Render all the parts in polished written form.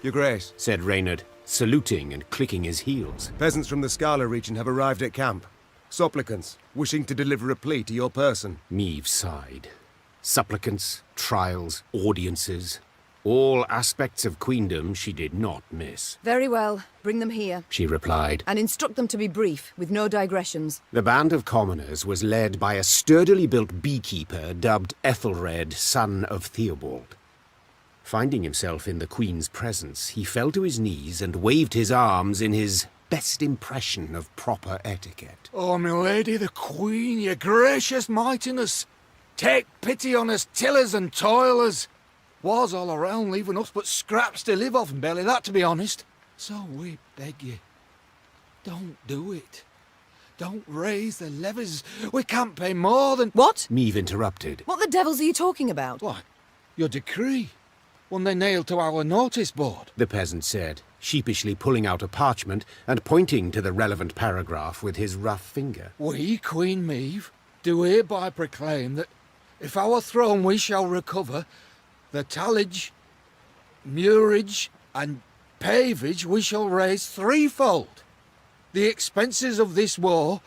Your Grace, said Reynard, saluting and clicking his heels. Peasants from the Scala region have arrived at camp. Supplicants, wishing to deliver a plea to your person. Meve sighed. Supplicants, trials, audiences. All aspects of queendom she did not miss. Very well. Bring them here. She replied. And instruct them to be brief, with no digressions. The band of commoners was led by a sturdily built beekeeper dubbed Ethelred, son of Theobald. Finding himself in the Queen's presence, he fell to his knees and waved his arms in his best impression of proper etiquette. Oh, my lady the Queen, your gracious mightiness, take pity on us tillers and toilers. Wars all around, leaving us but scraps to live off, and barely that, to be honest. So we beg you, don't do it. Don't raise the levies. We can't pay more than... What? Meve interrupted. What the devils are you talking about? What? Your decree. One they nailed to our notice board. The peasant said, sheepishly pulling out a parchment and pointing to the relevant paragraph with his rough finger. We, Queen Meve, do hereby proclaim that if our throne we shall recover, the tallage, murage, and pavage we shall raise threefold. The expenses of this war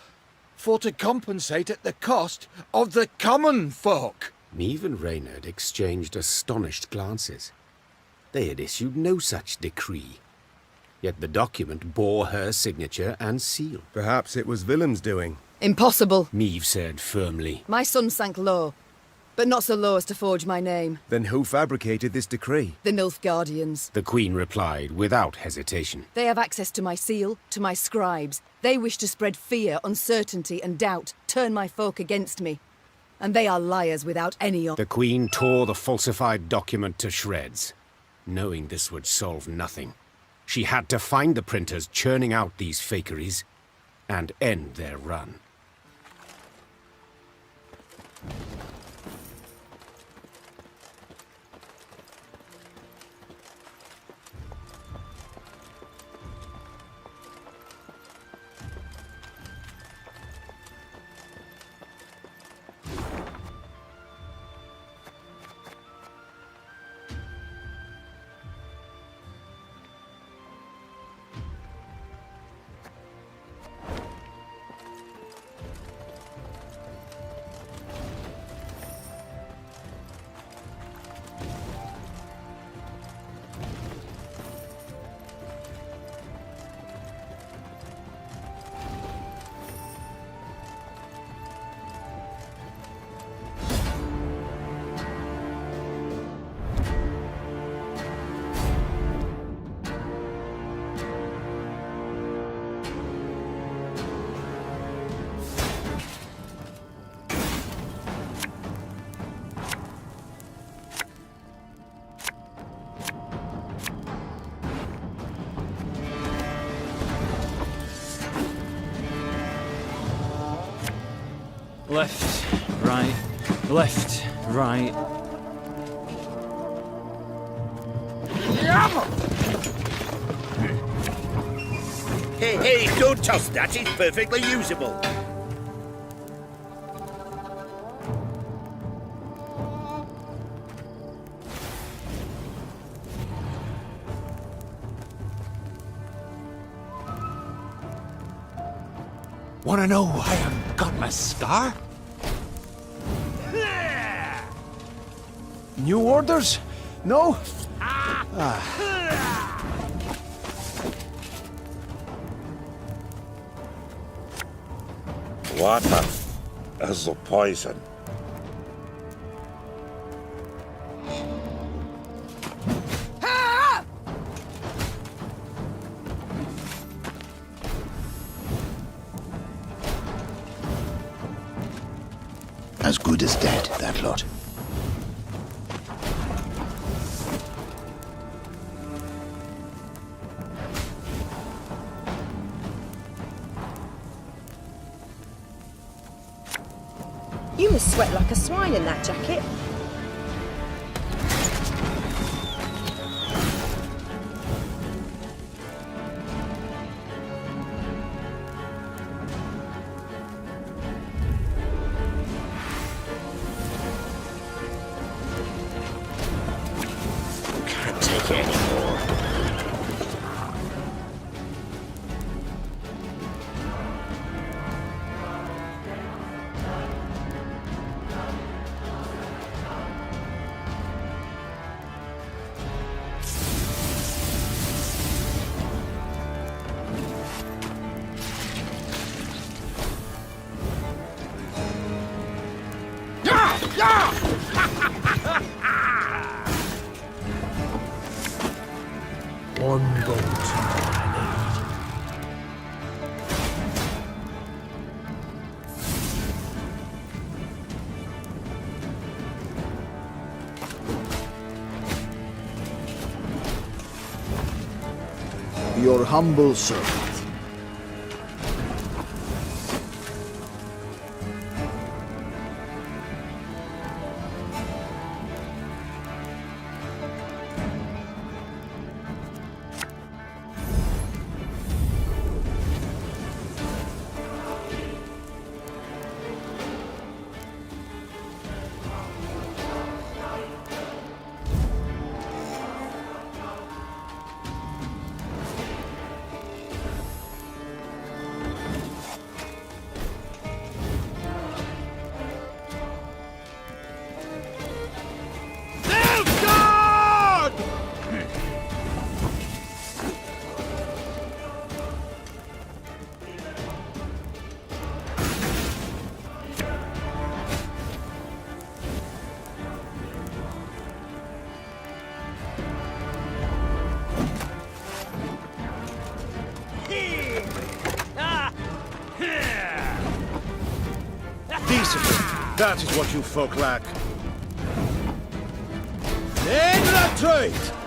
for to compensate at the cost of the common folk. Meve and Reynard exchanged astonished glances. They had issued no such decree. Yet the document bore her signature and seal. Perhaps it was Willem's doing. Impossible. Meve said firmly. My son sank low, but not so low as to forge my name. Then who fabricated this decree? The Nilfgaardians. The Queen replied without hesitation. They have access to my seal, to my scribes. They wish to spread fear, uncertainty, and doubt, turn my folk against me. And they are liars without any honor. The Queen tore the falsified document to shreds. Knowing this would solve nothing, she had to find the printers churning out these fakeries and end their run. Left, right, left, right. Hey, don't toss that, it's perfectly usable. Wanna know why I've got my scar? New orders? No? Water is the poison. As good as dead, that lot. You must sweat like a swine in that jacket. Can't take it anymore. Your humble servant. Decently. That is what you folk lack. In retreat!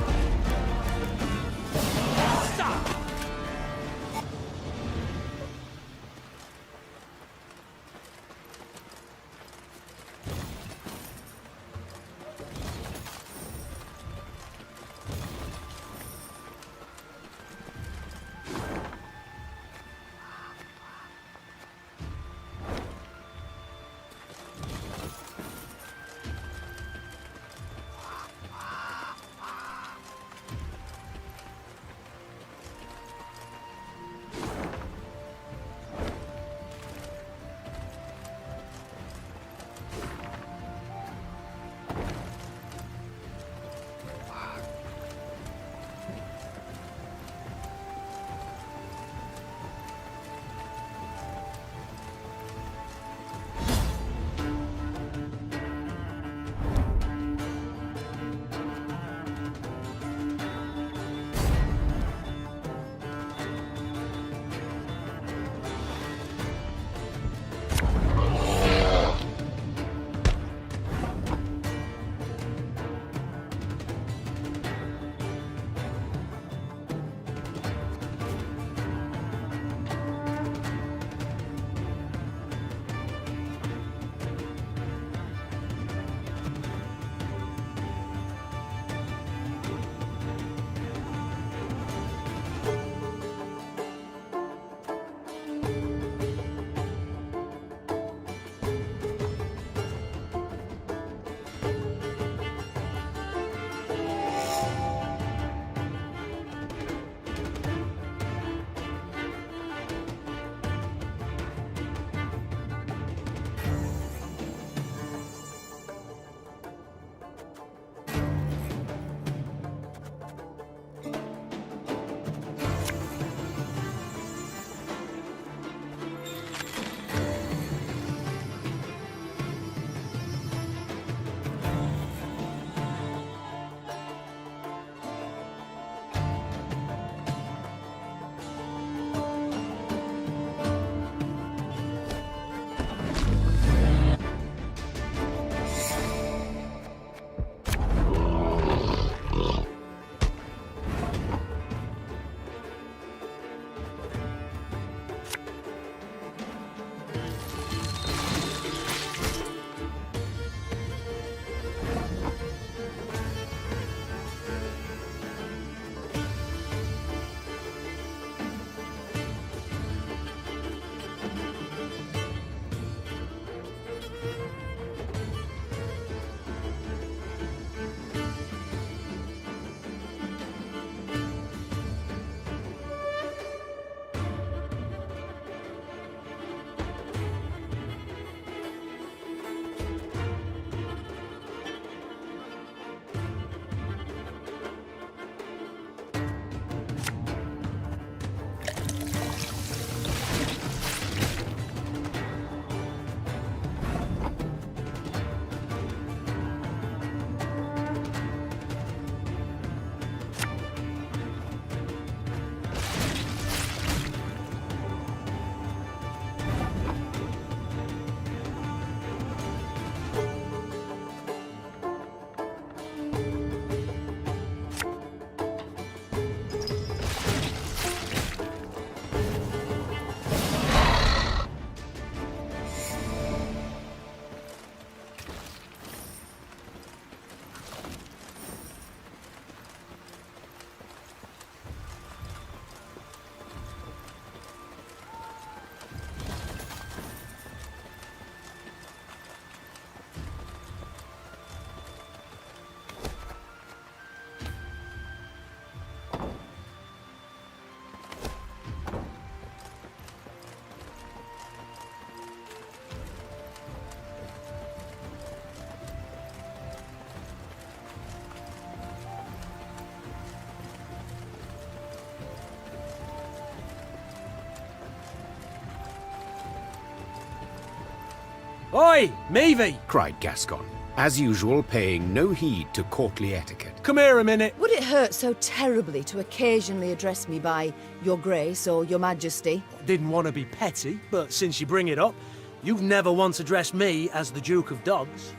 Oi, Meavy! cried Gascon, as usual paying no heed to courtly etiquette. Come here a minute. Would it hurt so terribly to occasionally address me by Your Grace or Your Majesty? Didn't want to be petty, but since you bring it up, you've never once addressed me as the Duke of Dogs.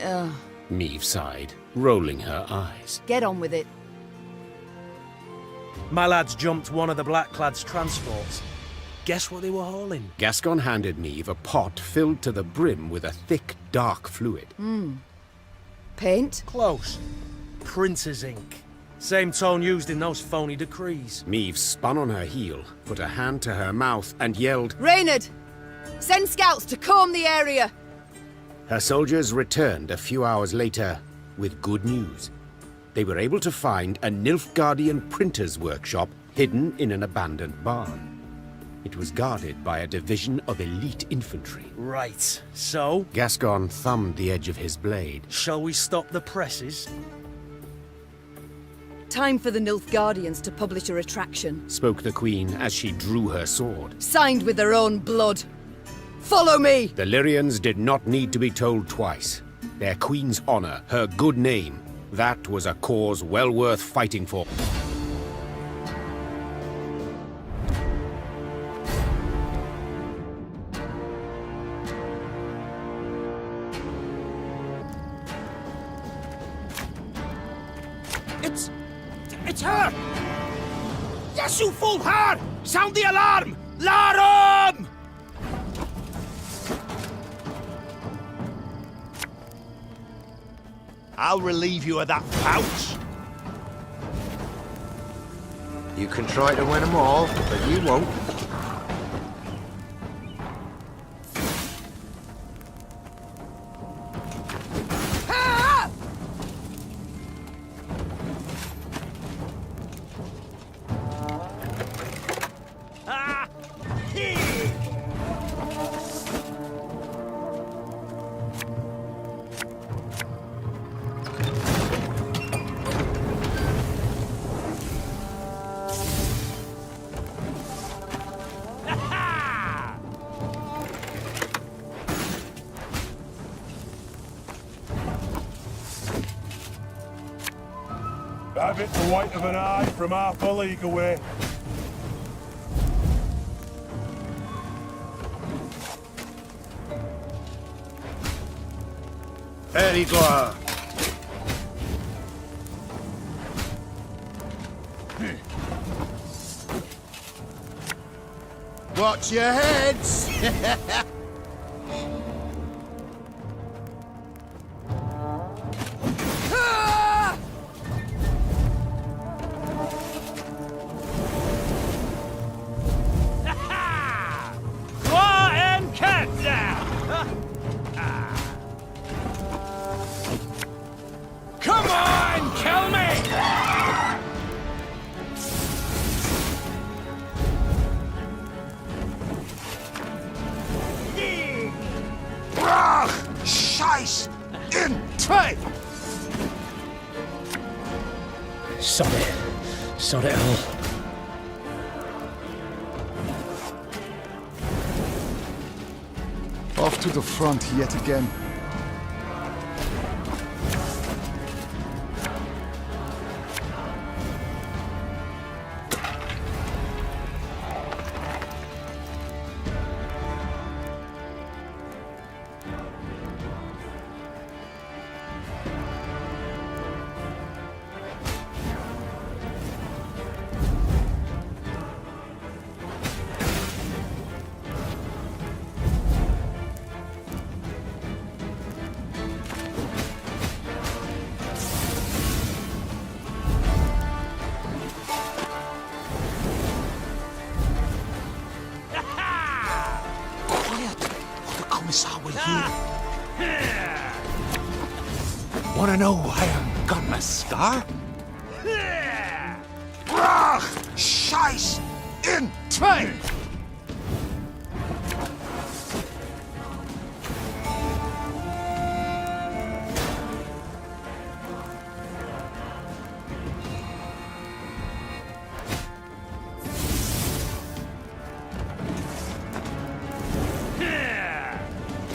Meave sighed, rolling her eyes. Get on with it. My lads jumped one of the Blackclads' transports. Guess what they were hauling? Gascon handed Meave a pot filled to the brim with a thick, dark fluid. Paint? Close. Printer's ink. Same tone used in those phony decrees. Meave spun on her heel, put a hand to her mouth, and yelled, Reynard! Send scouts to comb the area! Her soldiers returned a few hours later with good news. They were able to find a Nilfgaardian printer's workshop hidden in an abandoned barn. It was guarded by a division of elite infantry. Right, so? Gascon thumbed the edge of his blade. Shall we stop the presses? Time for the Nilfgaardians to publish a retraction. Spoke the Queen as she drew her sword. Signed with their own blood. Follow me! The Lyrians did not need to be told twice. Their Queen's honor, her good name, that was a cause well worth fighting for. It's her! Yes, you fool her! Sound the alarm! Larum! I'll relieve you of that pouch. You can try to win them all, but you won't. Have it the white of an eye from half a league away. There you go. Watch your heads! Come on, kill me! Brach! Scheiß! In Trade! Sod it. Sod it all. Off to the front yet again. Wanna know why I got my scar? Brach! Scheiß! In Trade!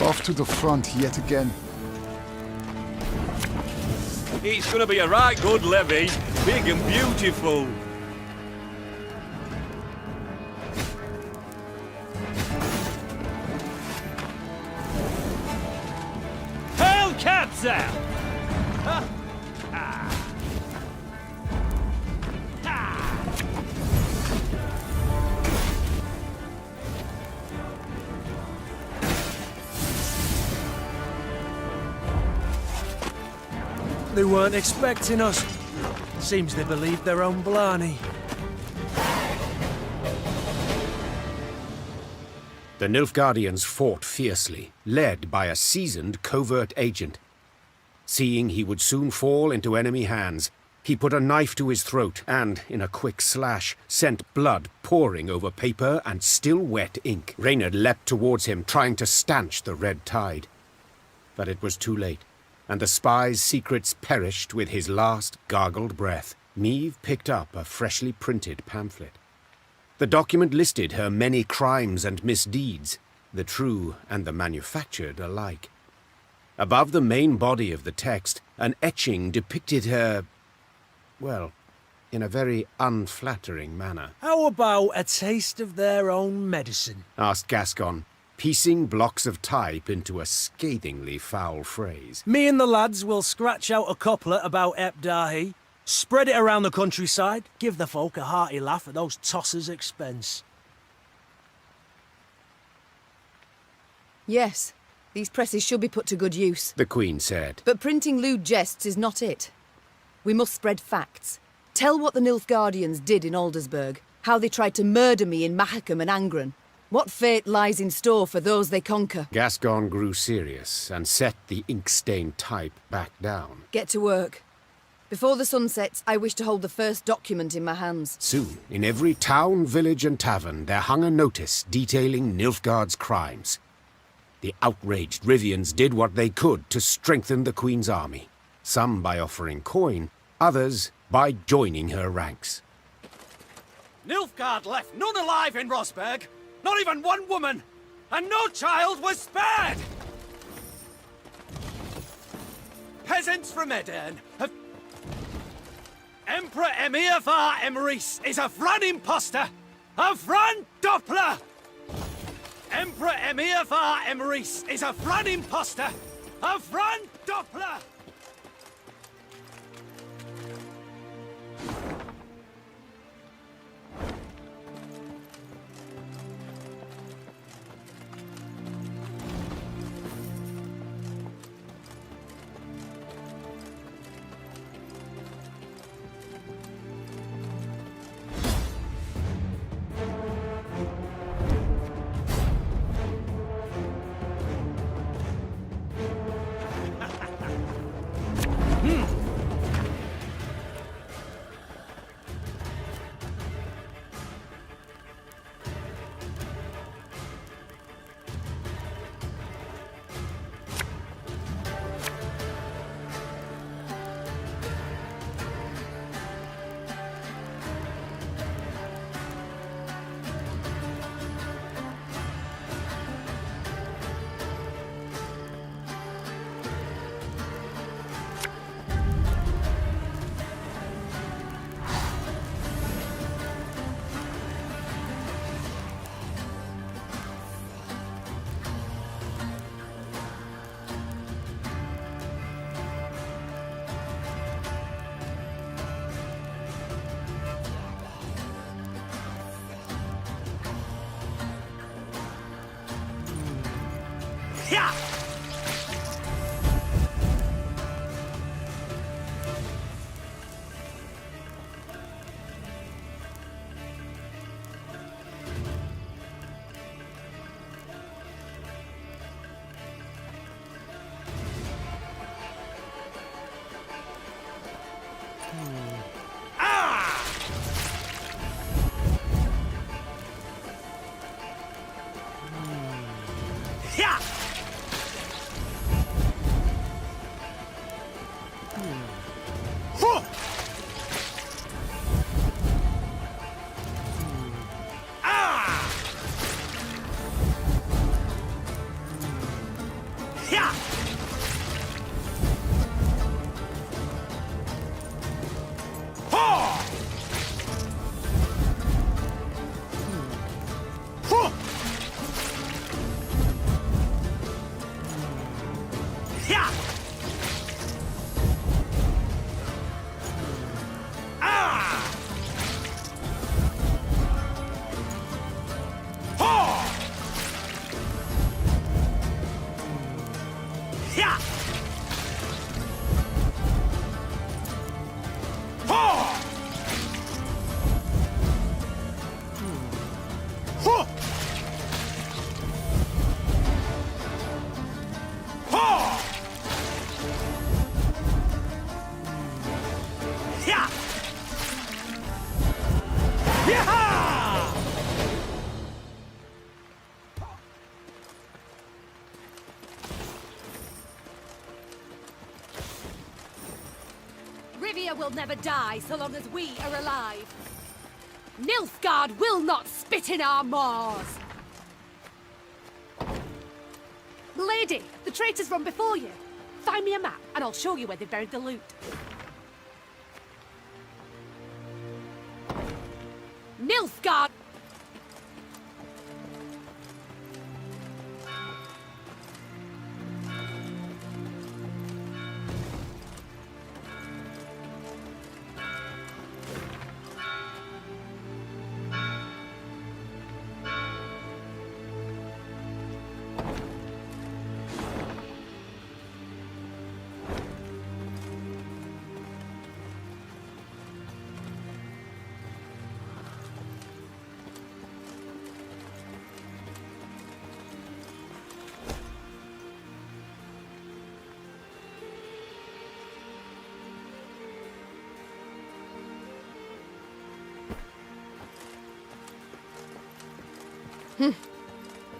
Off off to the front yet again. It's gonna be a right good levy. Big and beautiful. Hail cats out! Ha! Ha! Ha! They weren't expecting us. Seems they believed their own blarney. The Nilfgaardians fought fiercely, led by a seasoned covert agent. Seeing he would soon fall into enemy hands, he put a knife to his throat and, in a quick slash, sent blood pouring over paper and still wet ink. Reynard leapt towards him, trying to stanch the red tide. But it was too late, and the spy's secrets perished with his last gargled breath. Niamh picked up a freshly printed pamphlet. The document listed her many crimes and misdeeds, the true and the manufactured alike. Above the main body of the text, an etching depicted her, well, in a very unflattering manner. How about a taste of their own medicine? Asked Gascon, piecing blocks of type into a scathingly foul phrase. Me and the lads will scratch out a couplet about Epdahi, spread it around the countryside, give the folk a hearty laugh at those tossers' expense. Yes, these presses should be put to good use. The Queen said. But printing lewd jests is not it. We must spread facts. Tell what the Nilfgaardians did in Aldersburg, how they tried to murder me in Mahakam and Angren. What fate lies in store for those they conquer? Gascon grew serious and set the ink-stained type back down. Get to work. Before the sun sets, I wish to hold the first document in my hands. Soon, in every town, village and tavern, there hung a notice detailing Nilfgaard's crimes. The outraged Rivians did what they could to strengthen the Queen's army. Some by offering coin, others by joining her ranks. Nilfgaard left none alive in Rosberg, not even one woman, and no child was spared! Peasants from Edern have... Emperor Emir var Emrys is a Fran imposter! A Fran Doppler! Emperor Emir var Emrys is a Fran imposter! A Fran Doppler! Yeah! Huh! Ha! Yeah! Yeah! Rivia will never die so long as we are alive. Nilfgaard will not spit in our maws! Lady, the traitors run before you. Find me a map and I'll show you where they buried the loot. Nilfgaard!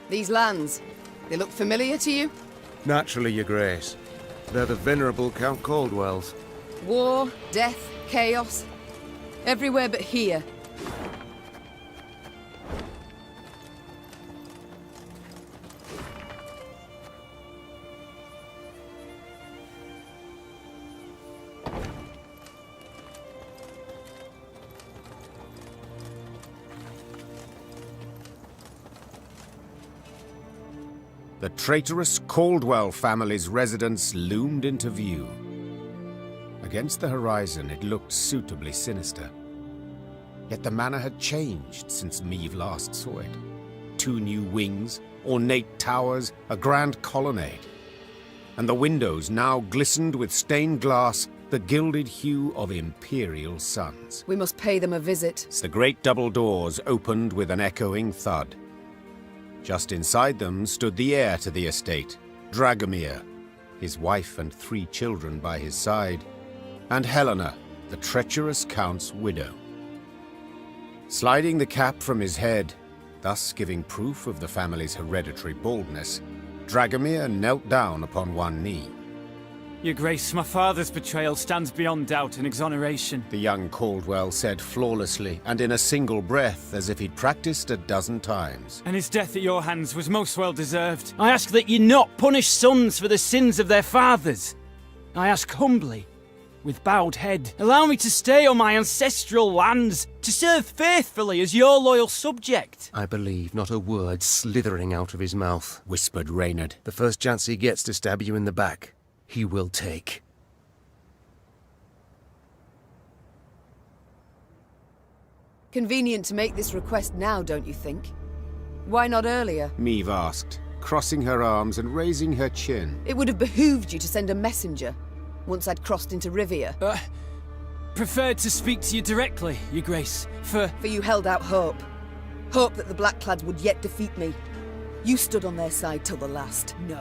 These lands, they look familiar to you? Naturally, Your Grace. They're the venerable Count Caldwell's. War, death, chaos. Everywhere but here. The traitorous Caldwell family's residence loomed into view. Against the horizon, it looked suitably sinister. Yet the manor had changed since Meve last saw it. 2 new wings, ornate towers, a grand colonnade. And the windows now glistened with stained glass, the gilded hue of imperial suns. We must pay them a visit. The great double doors opened with an echoing thud. Just inside them stood the heir to the estate, Dragomir, his wife and 3 children by his side, and Helena, the treacherous count's widow. Sliding the cap from his head, thus giving proof of the family's hereditary baldness, Dragomir knelt down upon one knee. Your Grace, my father's betrayal stands beyond doubt and exoneration. The young Caldwell said flawlessly, and in a single breath, as if he'd practiced a dozen times. And his death at your hands was most well deserved. I ask that you not punish sons for the sins of their fathers. I ask humbly, with bowed head, allow me to stay on my ancestral lands, to serve faithfully as your loyal subject. I believe not a word slithering out of his mouth, whispered Reynard. The first chance he gets to stab you in the back, he will take. Convenient to make this request now, don't you think? Why not earlier? Meve asked, crossing her arms and raising her chin. It would have behooved you to send a messenger, once I'd crossed into Rivia. Preferred to speak to you directly, Your Grace, For you held out hope. Hope that the Blackclads would yet defeat me. You stood on their side till the last. No.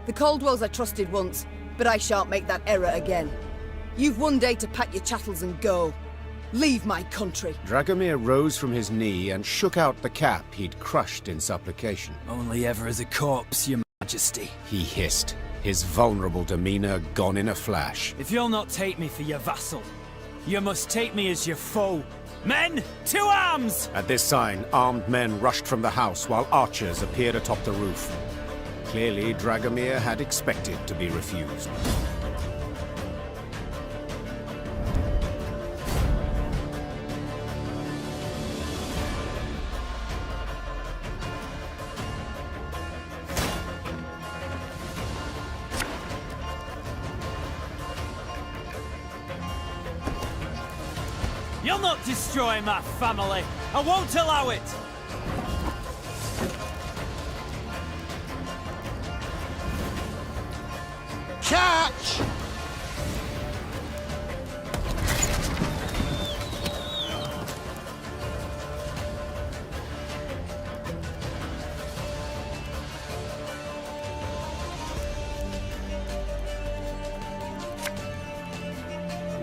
The Caldwells I trusted once, but I shan't make that error again. You've one day to pack your chattels and go. Leave my country. Dragomir rose from his knee and shook out the cap he'd crushed in supplication. Only ever as a corpse, Your Majesty. He hissed, his vulnerable demeanor gone in a flash. If you'll not take me for your vassal, you must take me as your foe. Men, to arms! At this sign, armed men rushed from the house while archers appeared atop the roof. Clearly, Dragomir had expected to be refused. You'll not destroy my family! I won't allow it! Catch!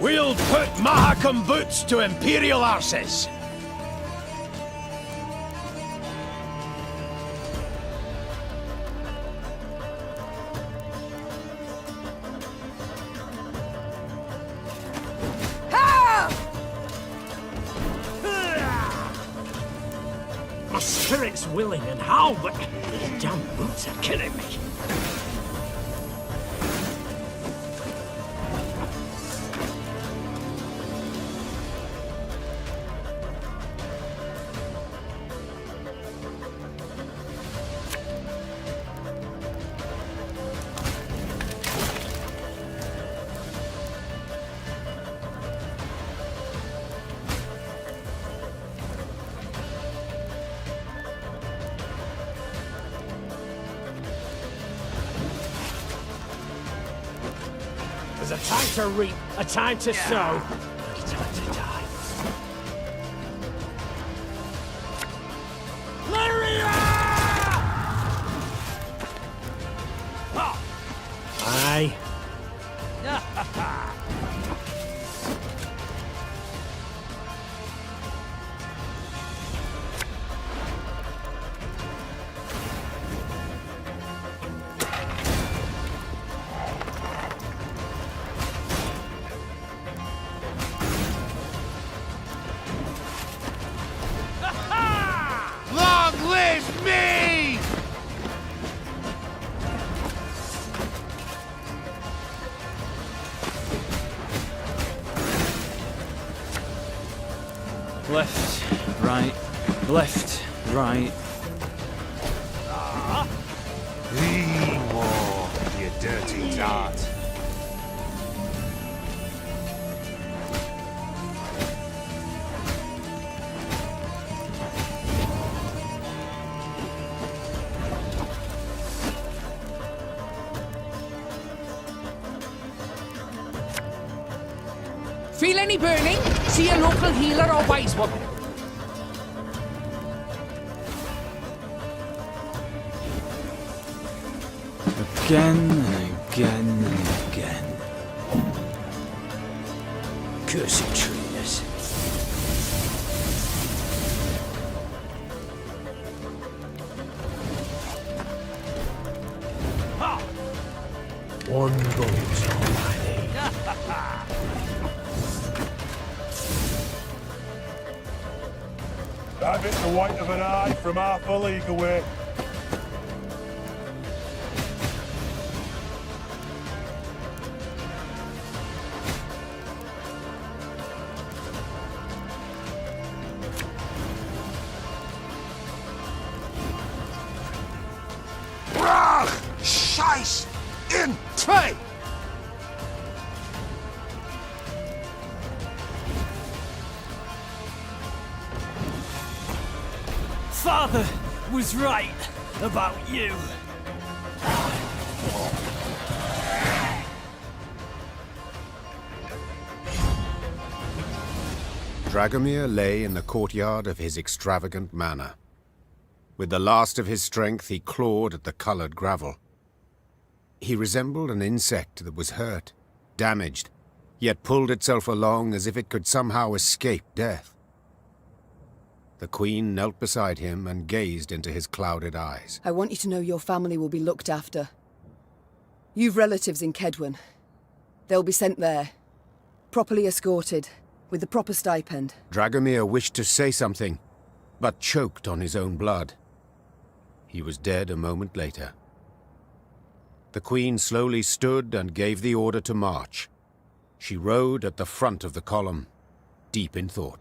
We'll put Mahakam boots to Imperial arses. My spirit's willing and how, but the damn boots are killing me. There's a time to reap, a time to sow, a time to die. Rivia! Aye. Long live me! Left, right, left, right. More, you dirty dart. Feel any burning? See a local healer or wise one. Again and again and again. Cursed trainers. One bolt almighty. That bit's the white of an eye from half a league away. Scheiß in Trey! Father was right about you. Dragomir lay in the courtyard of his extravagant manor. With the last of his strength, he clawed at the colored gravel. He resembled an insect that was hurt, damaged, yet pulled itself along as if it could somehow escape death. The Queen knelt beside him and gazed into his clouded eyes. I want you to know your family will be looked after. You've relatives in Kedwen. They'll be sent there, properly escorted, with the proper stipend. Dragomir wished to say something, but choked on his own blood. He was dead a moment later. The Queen slowly stood and gave the order to march. She rode at the front of the column, deep in thought.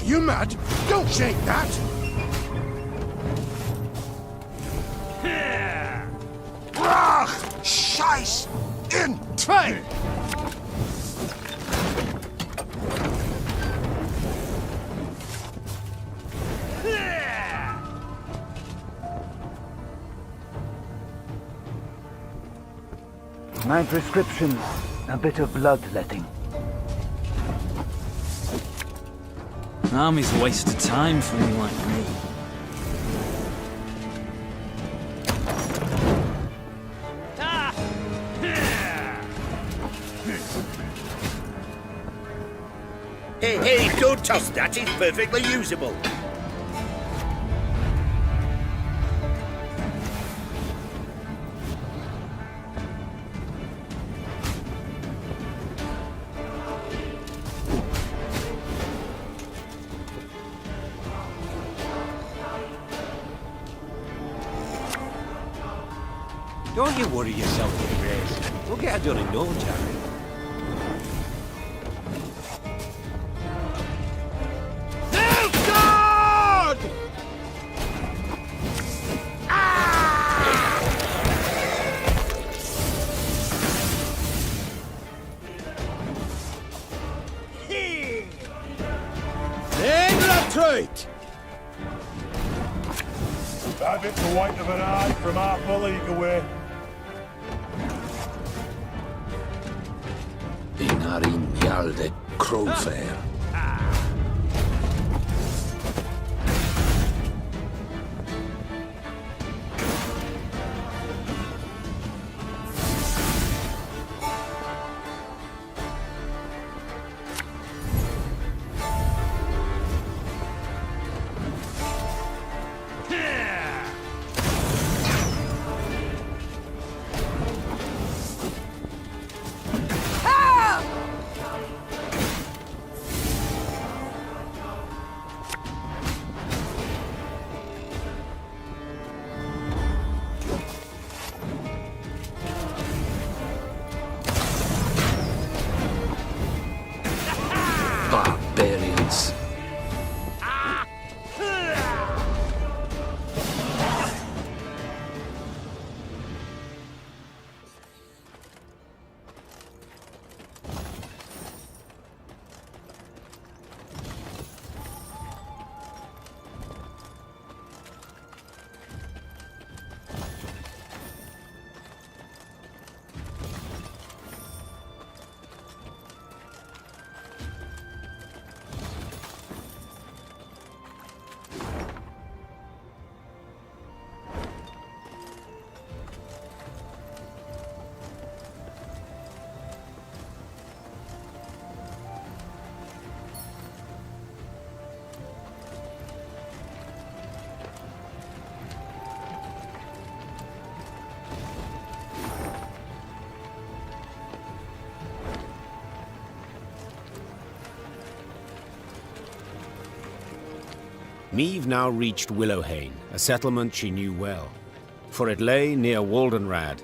You mad? Don't shake that! Ach, Scheiß! In train! My prescription, a bit of bloodletting. Army's a waste of time for me like me. Hey, don't toss that. It's perfectly usable. Don't you worry yourself with Grace. We'll get her done in no time. That bit's the white of an eye from half a league away. Inarin Mjalde Crowfair. Barbarians. Meve now reached Willowhain, a settlement she knew well, for it lay near Waldenrad,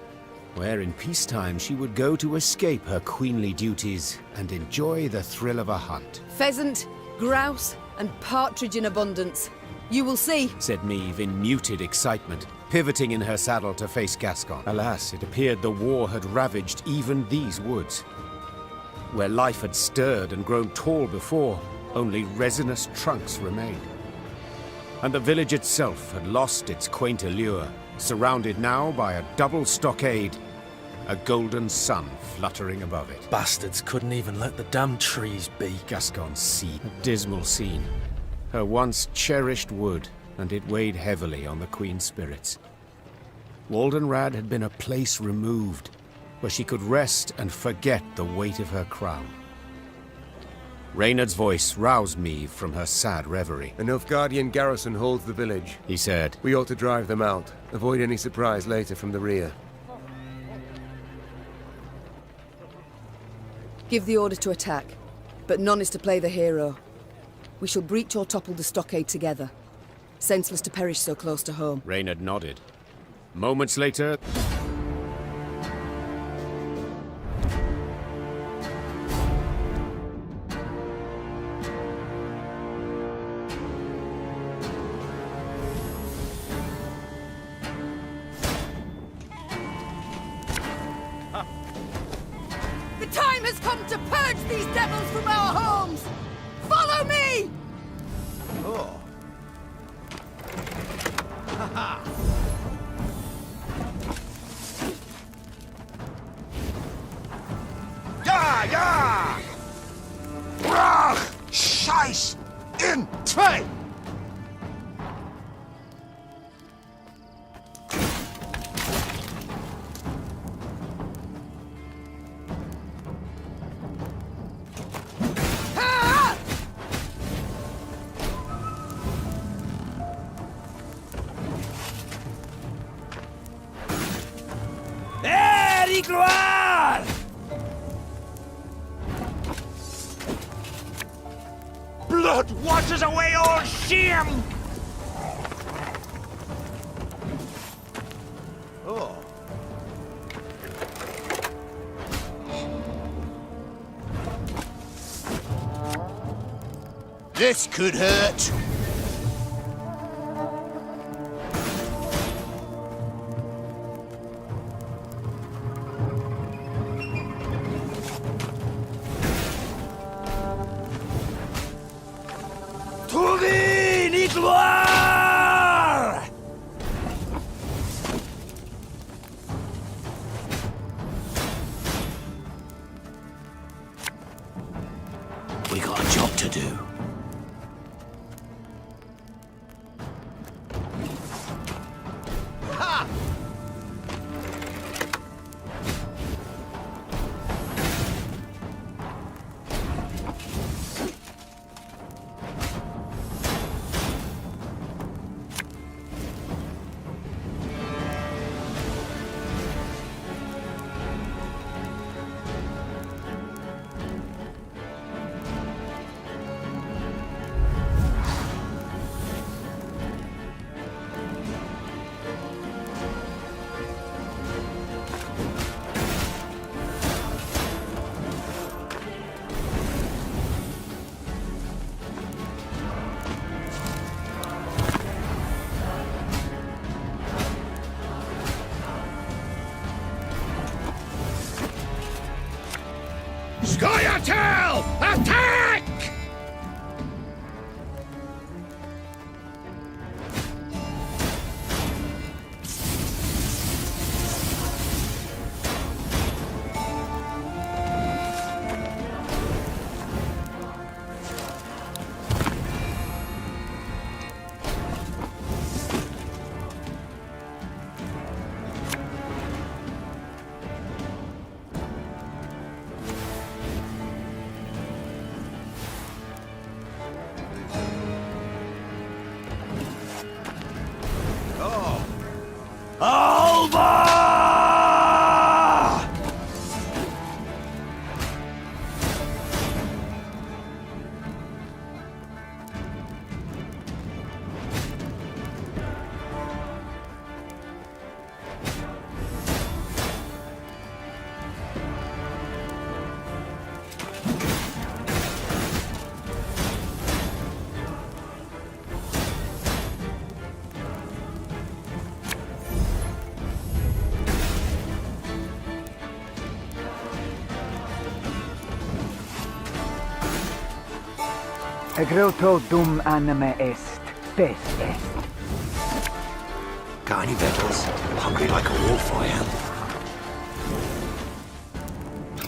where in peacetime she would go to escape her queenly duties and enjoy the thrill of a hunt. Pheasant, grouse, and partridge in abundance. You will see, said Meve in muted excitement, pivoting in her saddle to face Gascon. Alas, it appeared the war had ravaged even these woods. Where life had stirred and grown tall before, only resinous trunks remained. And the village itself had lost its quaint allure, surrounded now by a double stockade, a golden sun fluttering above it. Bastards couldn't even let the damn trees be. Gascon sea, a dismal scene. Her once cherished wood, and it weighed heavily on the Queen's spirits. Waldenrad had been a place removed, where she could rest and forget the weight of her crown. Reynard's voice roused Meve from her sad reverie. A Nilfgaardian garrison holds the village, he said. We ought to drive them out. Avoid any surprise later from the rear. give the order to attack, but none is to play the hero. We shall breach or topple the stockade together. Senseless to perish so close to home. Reynard nodded. Moments later... to purge these devils from our homes! Follow me! Oh. Ha-ha! Ja, ja! Brach! Scheiß! In! Zwei! Gloire! Blood washes away all shame! Oh. This could hurt. Gloire! We got a job to do. Ha! Scoia'tael! Attack! Egreto dum anime est, spes est. Got any victuals? Hungry like a wolf, I am.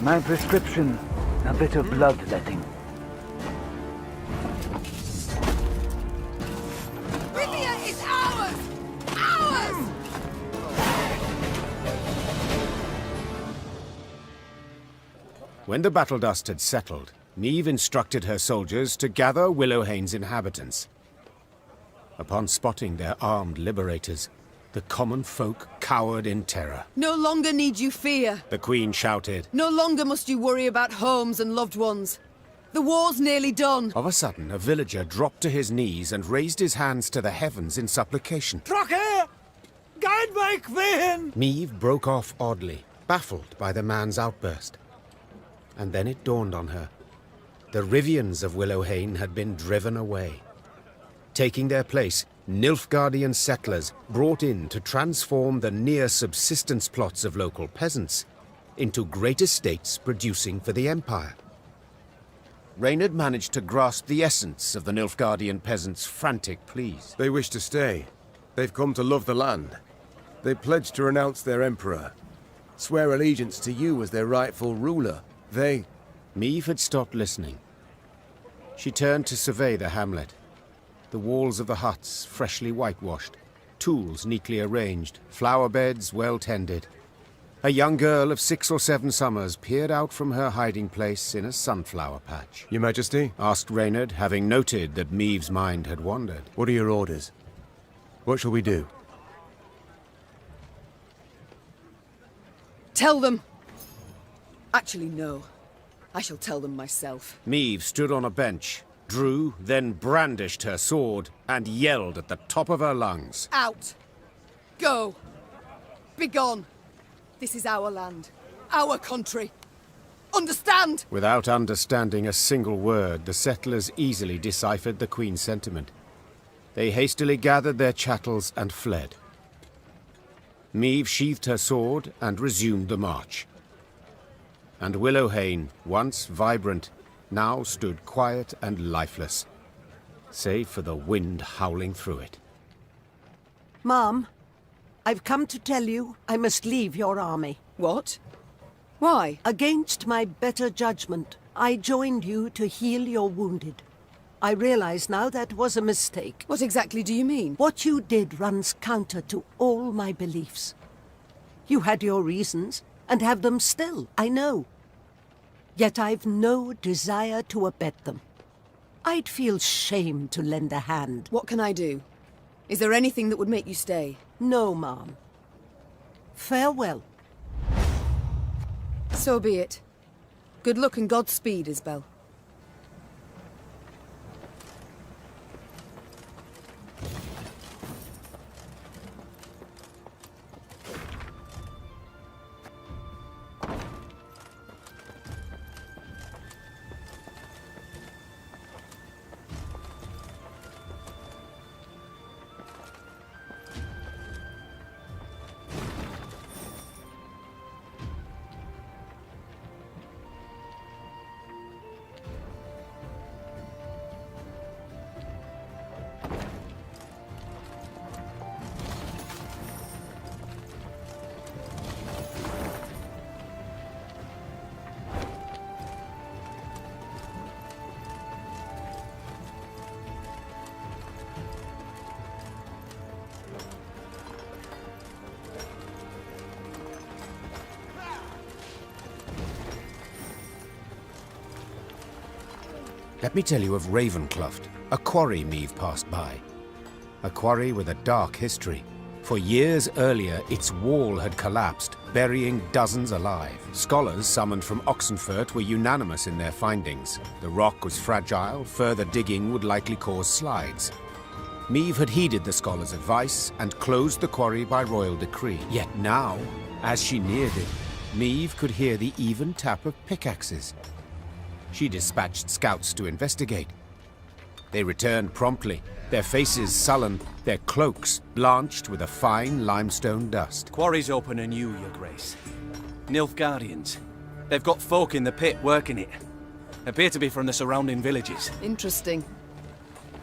My prescription, a bit of bloodletting. Rivia is ours! Ours! When the battle dust had settled, Niamh instructed her soldiers to gather Willowhane's inhabitants. Upon spotting their armed liberators, the common folk cowered in terror. No longer need you fear. The Queen shouted. No longer must you worry about homes and loved ones. The war's nearly done. Of a sudden, a villager dropped to his knees and raised his hands to the heavens in supplication. Trache! Guide my queen! Niamh broke off oddly, baffled by the man's outburst. And then it dawned on her. The Rivians of Willowhane had been driven away. Taking their place, Nilfgaardian settlers brought in to transform the near-subsistence plots of local peasants into great estates producing for the Empire. Reynard managed to grasp the essence of the Nilfgaardian peasants' frantic pleas. They wish to stay. They've come to love the land. They pledged to renounce their emperor, swear allegiance to you as their rightful ruler. They... Meve had stopped listening. She turned to survey the hamlet. The walls of the huts freshly whitewashed, tools neatly arranged, flower beds well tended. A young girl of 6 or 7 summers peered out from her hiding place in a sunflower patch. Your Majesty? Asked Reynard, having noted that Meve's mind had wandered. What are your orders? What shall we do? Tell them! Actually, no. I shall tell them myself. Meve stood on a bench, drew, then brandished her sword, and yelled at the top of her lungs. Out! Go! Begone! This is our land. Our country. Understand? Without understanding a single word, the settlers easily deciphered the Queen's sentiment. They hastily gathered their chattels and fled. Meve sheathed her sword and resumed the march. And Willowhain, once vibrant, now stood quiet and lifeless, save for the wind howling through it. Mom, I've come to tell you I must leave your army. What? Why? Against my better judgment, I joined you to heal your wounded. I realize now that was a mistake. What exactly do you mean? What you did runs counter to all my beliefs. You had your reasons, and have them still, I know. Yet I've no desire to abet them. I'd feel shame to lend a hand. What can I do? Is there anything that would make you stay? No, Mom. Farewell. So be it. Good luck and Godspeed, Isbel. Let me tell you of Ravencloft, a quarry Meve passed by. A quarry with a dark history. For years earlier, its wall had collapsed, burying dozens alive. Scholars summoned from Oxenfurt were unanimous in their findings. The rock was fragile, further digging would likely cause slides. Meve had heeded the scholars' advice and closed the quarry by royal decree. Yet now, as she neared it, Meve could hear the even tap of pickaxes. She dispatched scouts to investigate. They returned promptly, their faces sullen, their cloaks blanched with a fine limestone dust. Quarry's open anew, Your Grace. Nilfgaardians. They've got folk in the pit working it. Appear to be from the surrounding villages. Interesting.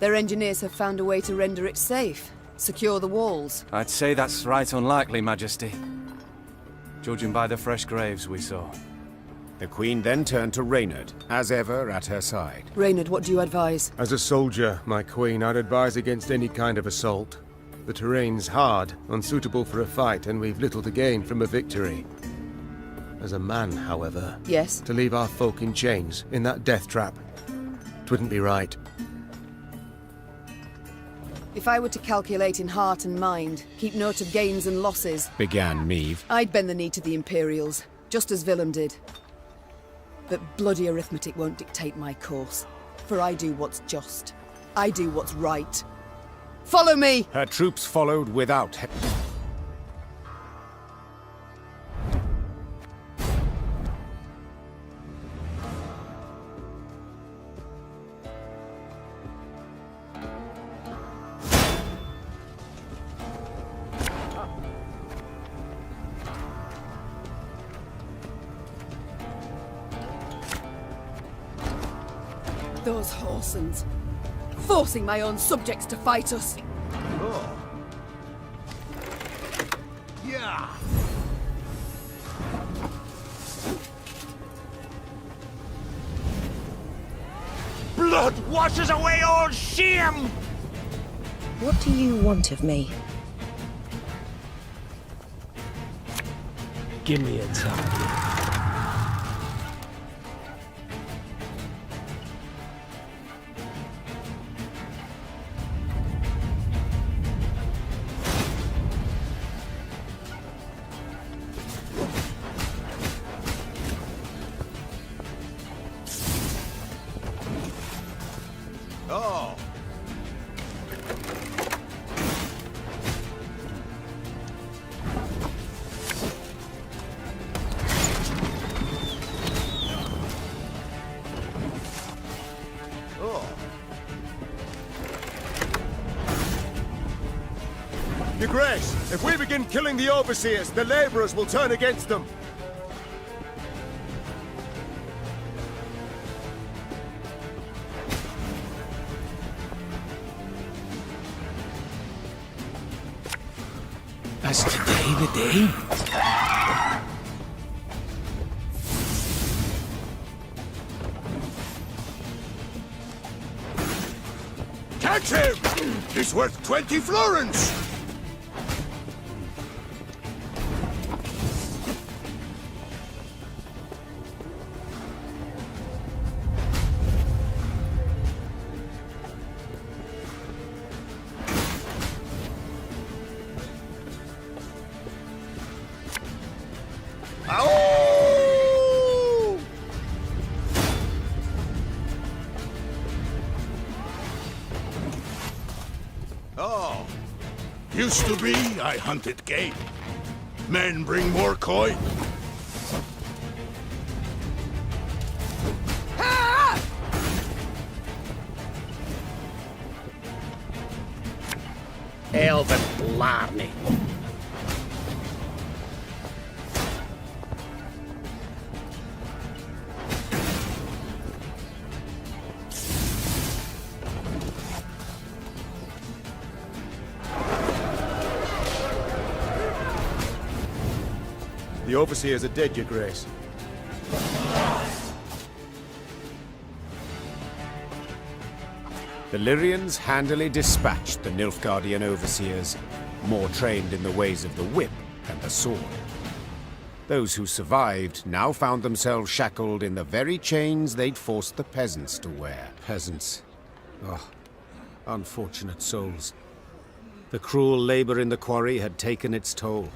Their engineers have found a way to render it safe. Secure the walls. I'd say that's right unlikely, Majesty. Judging by the fresh graves we saw. The Queen then turned to Reynard, as ever at her side. Reynard, what do you advise? As a soldier, my Queen, I'd advise against any kind of assault. The terrain's hard, unsuitable for a fight, and we've little to gain from a victory. As a man, however... Yes? To leave our folk in chains, in that death trap, 'twouldn't be right. If I were to calculate in heart and mind, keep note of gains and losses... Began Meve. I'd bend the knee to the Imperials, just as Willem did. But bloody arithmetic won't dictate my course, for I do what's just. I do what's right. Follow me! Her troops followed without... Those Horsens. Forcing my own subjects to fight us. Oh. Yeah. Blood washes away all shame! What do you want of me? Give me a target. Oh. Your Grace, if we begin killing the overseers, the laborers will turn against them. Has today the day? Catch him! He's worth 20 florins! Oh. Used to be, I hunted game. Men bring more coin. Elven blarney. The overseers are dead, Your Grace. The Lyrians handily dispatched the Nilfgaardian overseers, more trained in the ways of the whip than the sword. Those who survived now found themselves shackled in the very chains they'd forced the peasants to wear. Peasants. Oh, unfortunate souls. The cruel labor in the quarry had taken its toll.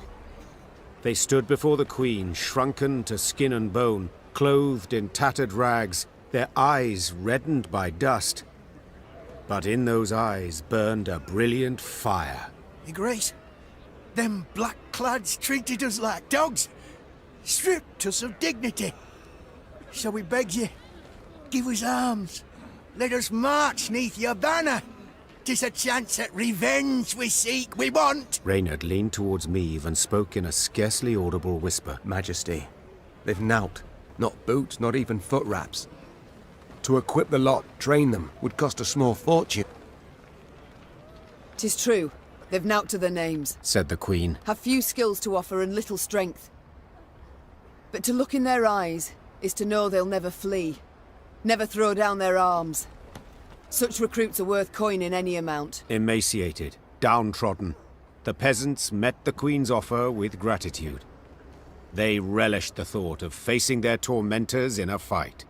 They stood before the Queen, shrunken to skin and bone, clothed in tattered rags, their eyes reddened by dust. But in those eyes burned a brilliant fire. Your Grace, them black-clads treated us like dogs, stripped us of dignity. So we beg you, give us arms, let us march neath your banner. 'Tis a chance at revenge we seek, we want. Reynard leaned towards Meave and spoke in a scarcely audible whisper. Majesty, they've knout. Not boots, not even foot wraps. To equip the lot, train them, would cost a small fortune. 'Tis true. They've knout to their names. Said the Queen. Have few skills to offer and little strength. But to look in their eyes is to know they'll never flee. Never throw down their arms. Such recruits are worth coin in any amount. Emaciated, downtrodden, the peasants met the Queen's offer with gratitude. They relished the thought of facing their tormentors in a fight.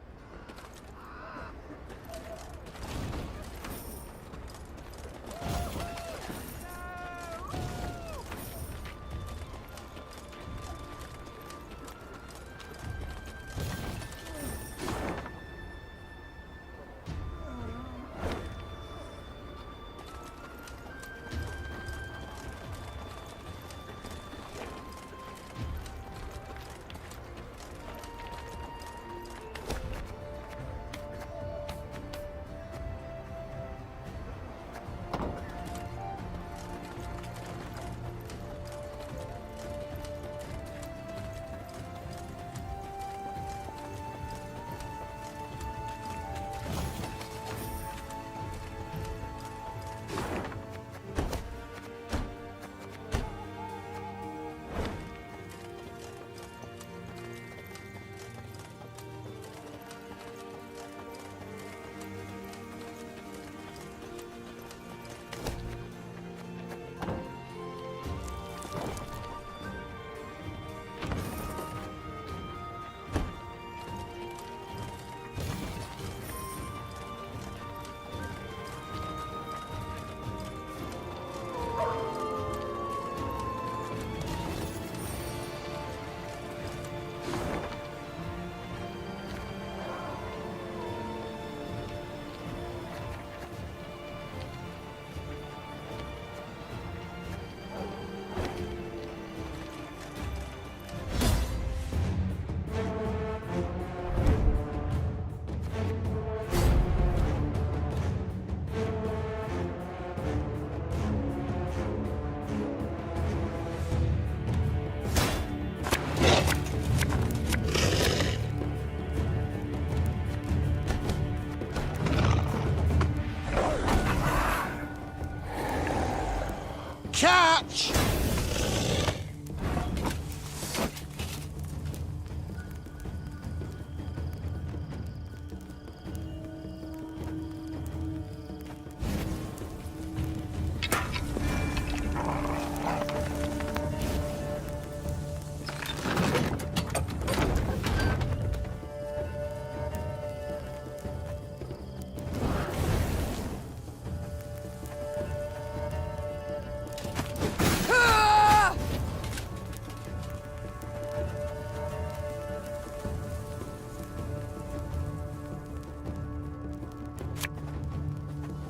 match!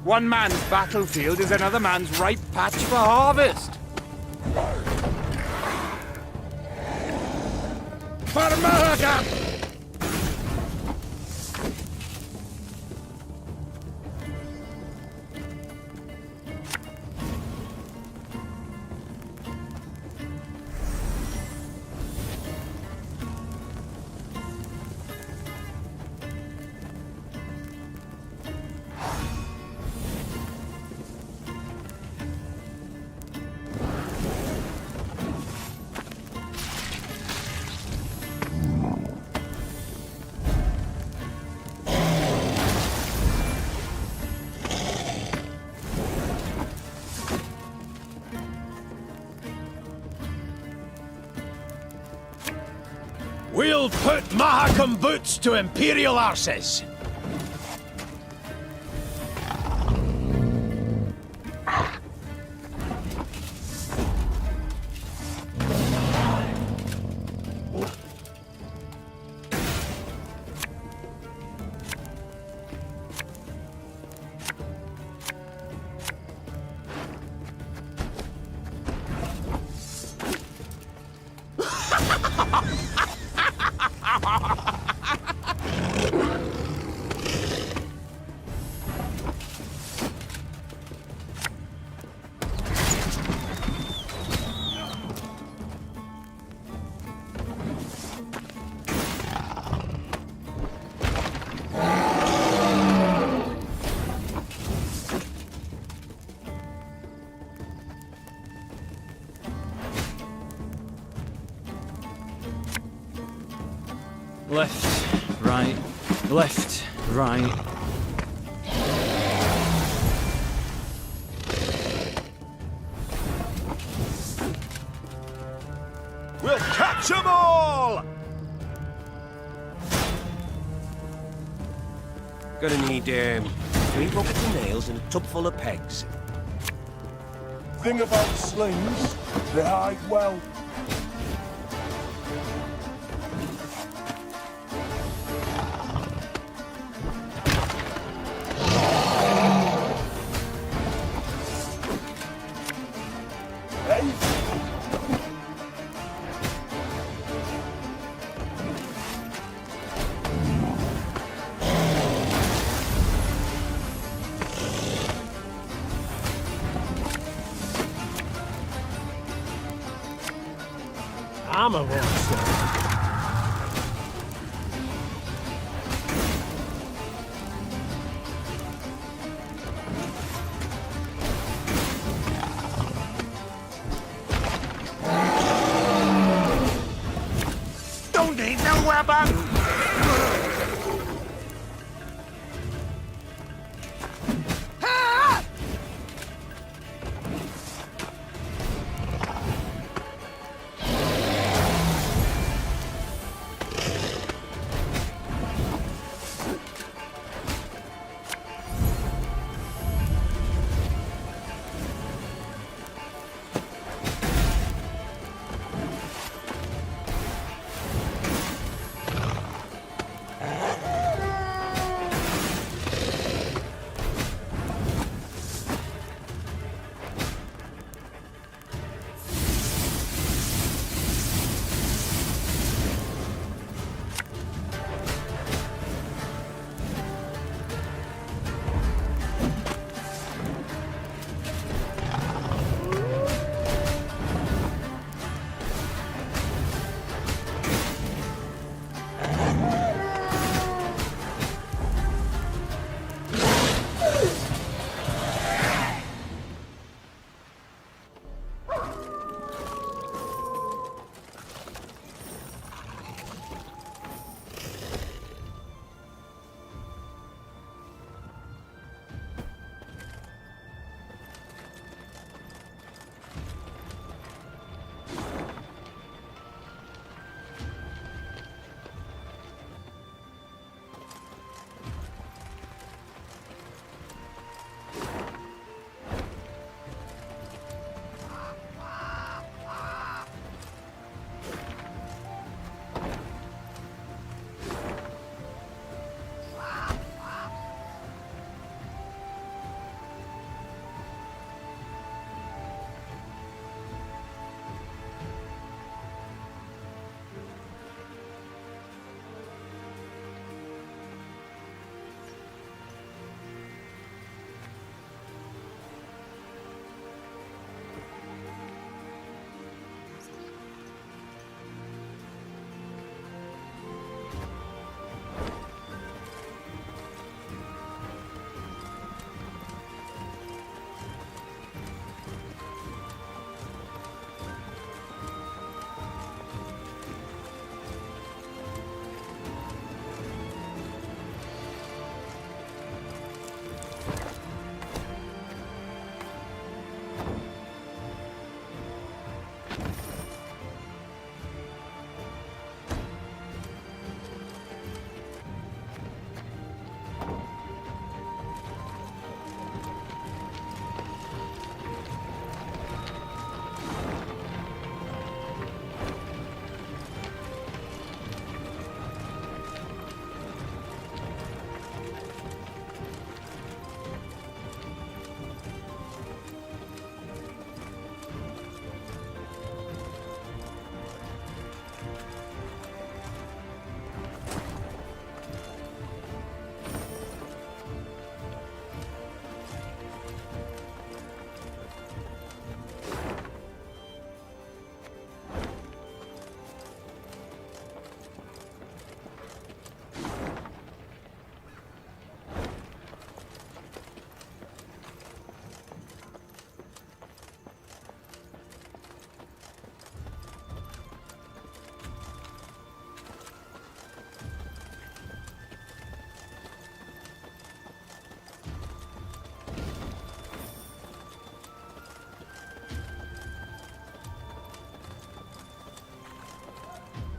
One man's battlefield is another man's ripe patch for harvest. For murder! We'll put Mahakam boots to Imperial arses! Left, right, left, right. We'll catch 'em all! Gonna need 3 buckets of nails and a tub full of pegs. Thing about slings, they hide well. I'm a monster. Don't need no weapon!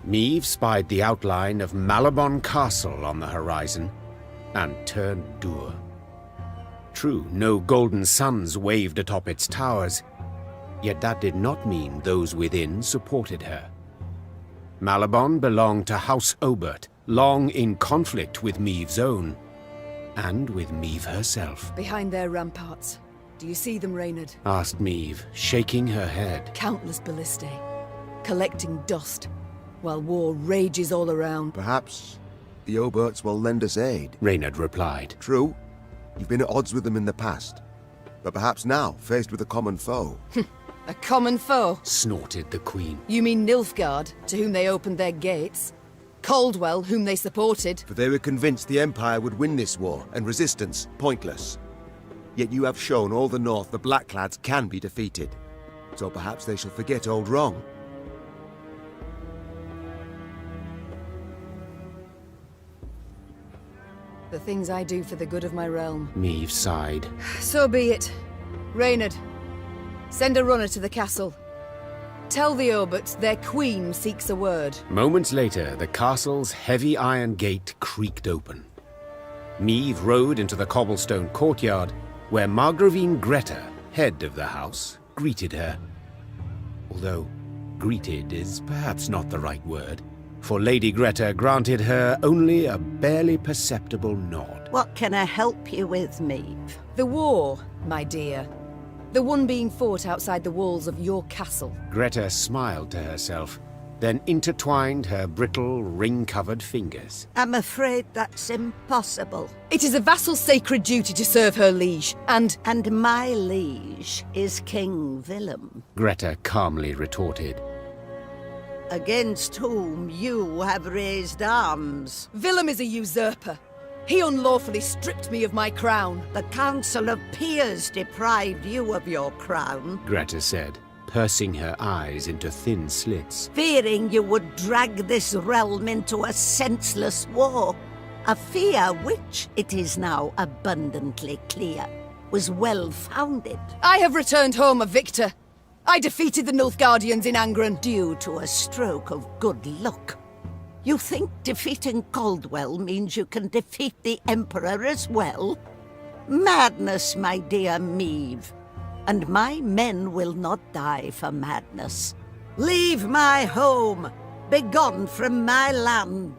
Meve spied the outline of Malabon Castle on the horizon and turned dour. True, no golden suns waved atop its towers, yet that did not mean those within supported her. Malabon belonged to House Obert, long in conflict with Meve's own, and with Meve herself. Behind their ramparts. Do you see them, Reynard? Asked Meve, shaking her head. Countless ballistae, collecting dust, while war rages all around. Perhaps the Oberts will lend us aid. Reynard replied. True, you've been at odds with them in the past, but perhaps now, faced with a common foe. A common foe? Snorted the Queen. You mean Nilfgaard, to whom they opened their gates? Caldwell, whom they supported? For they were convinced the Empire would win this war, and resistance pointless. Yet you have shown all the North the Blackclads can be defeated. So perhaps they shall forget old wrong. The things I do for the good of my realm. Meve sighed. So be it. Reynard, send a runner to the castle. Tell the Oberts their queen seeks a word. Moments later, the castle's heavy iron gate creaked open. Meve rode into the cobblestone courtyard, where Margravine Greta, head of the house, greeted her. Although greeted is perhaps not the right word, for Lady Greta granted her only a barely perceptible nod. What can I help you with, Meve? The war, my dear. The one being fought outside the walls of your castle. Greta smiled to herself, then intertwined her brittle, ring-covered fingers. I'm afraid that's impossible. It is a vassal's sacred duty to serve her liege, and... And my liege is King Willem. Greta calmly retorted. Against whom you have raised arms. Willem is a usurper. He unlawfully stripped me of my crown. The Council of Peers deprived you of your crown. Greta said, pursing her eyes into thin slits. Fearing you would drag this realm into a senseless war. A fear which, it is now abundantly clear, was well-founded. I have returned home a victor. I defeated the Nilfgaardians in Angren. Due to a stroke of good luck. You think defeating Caldwell means you can defeat the Emperor as well? Madness, my dear Meve. And my men will not die for madness. Leave my home! Begone from my land!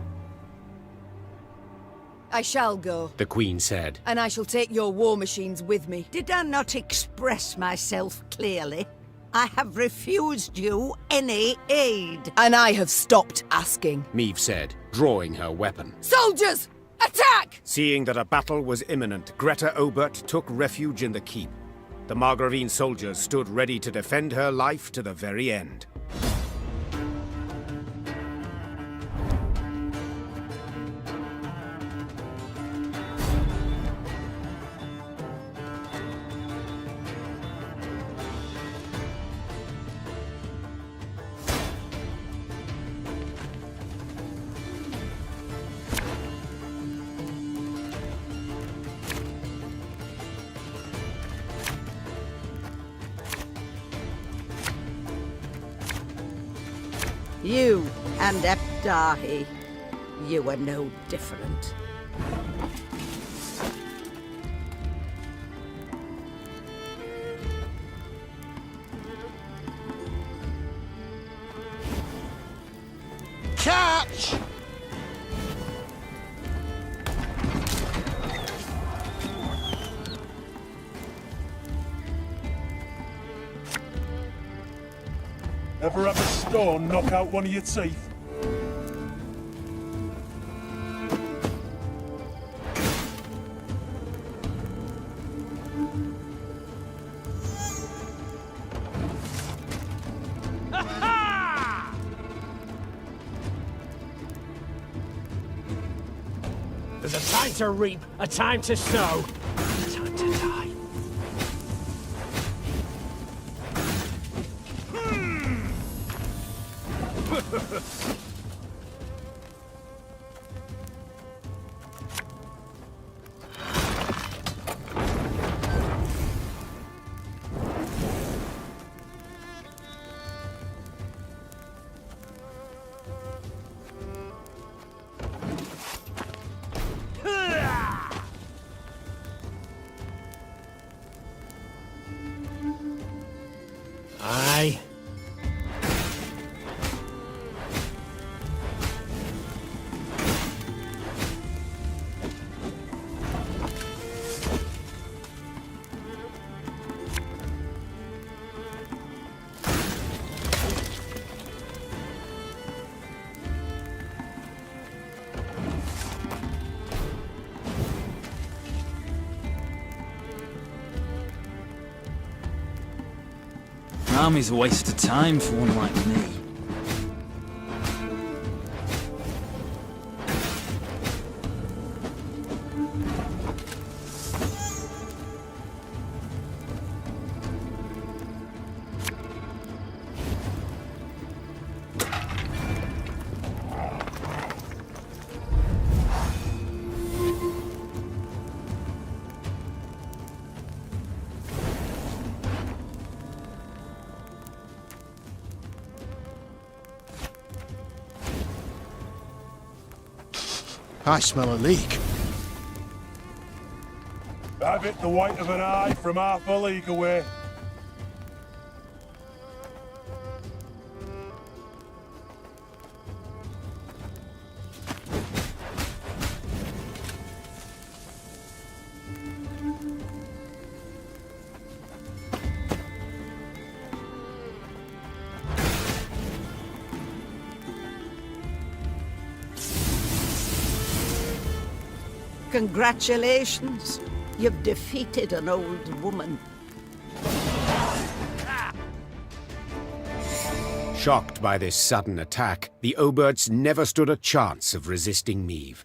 I shall go, the Queen said. And I shall take your war machines with me. Did I not express myself clearly? I have refused you any aid. And I have stopped asking, Meve said, drawing her weapon. Soldiers! Attack! Seeing that a battle was imminent, Greta Obert took refuge in the keep. The Margravine soldiers stood ready to defend her life to the very end. You and Ebdahi, you are no different. Catch! Ever have a stone knock out one of your teeth? There's a time to reap, a time to sow, a time to die. army's a waste of time for one like me. I smell a leak. Have it the white of an eye from half a league away. Congratulations. You've defeated an old woman. Shocked by this sudden attack, the Oberts never stood a chance of resisting Meve.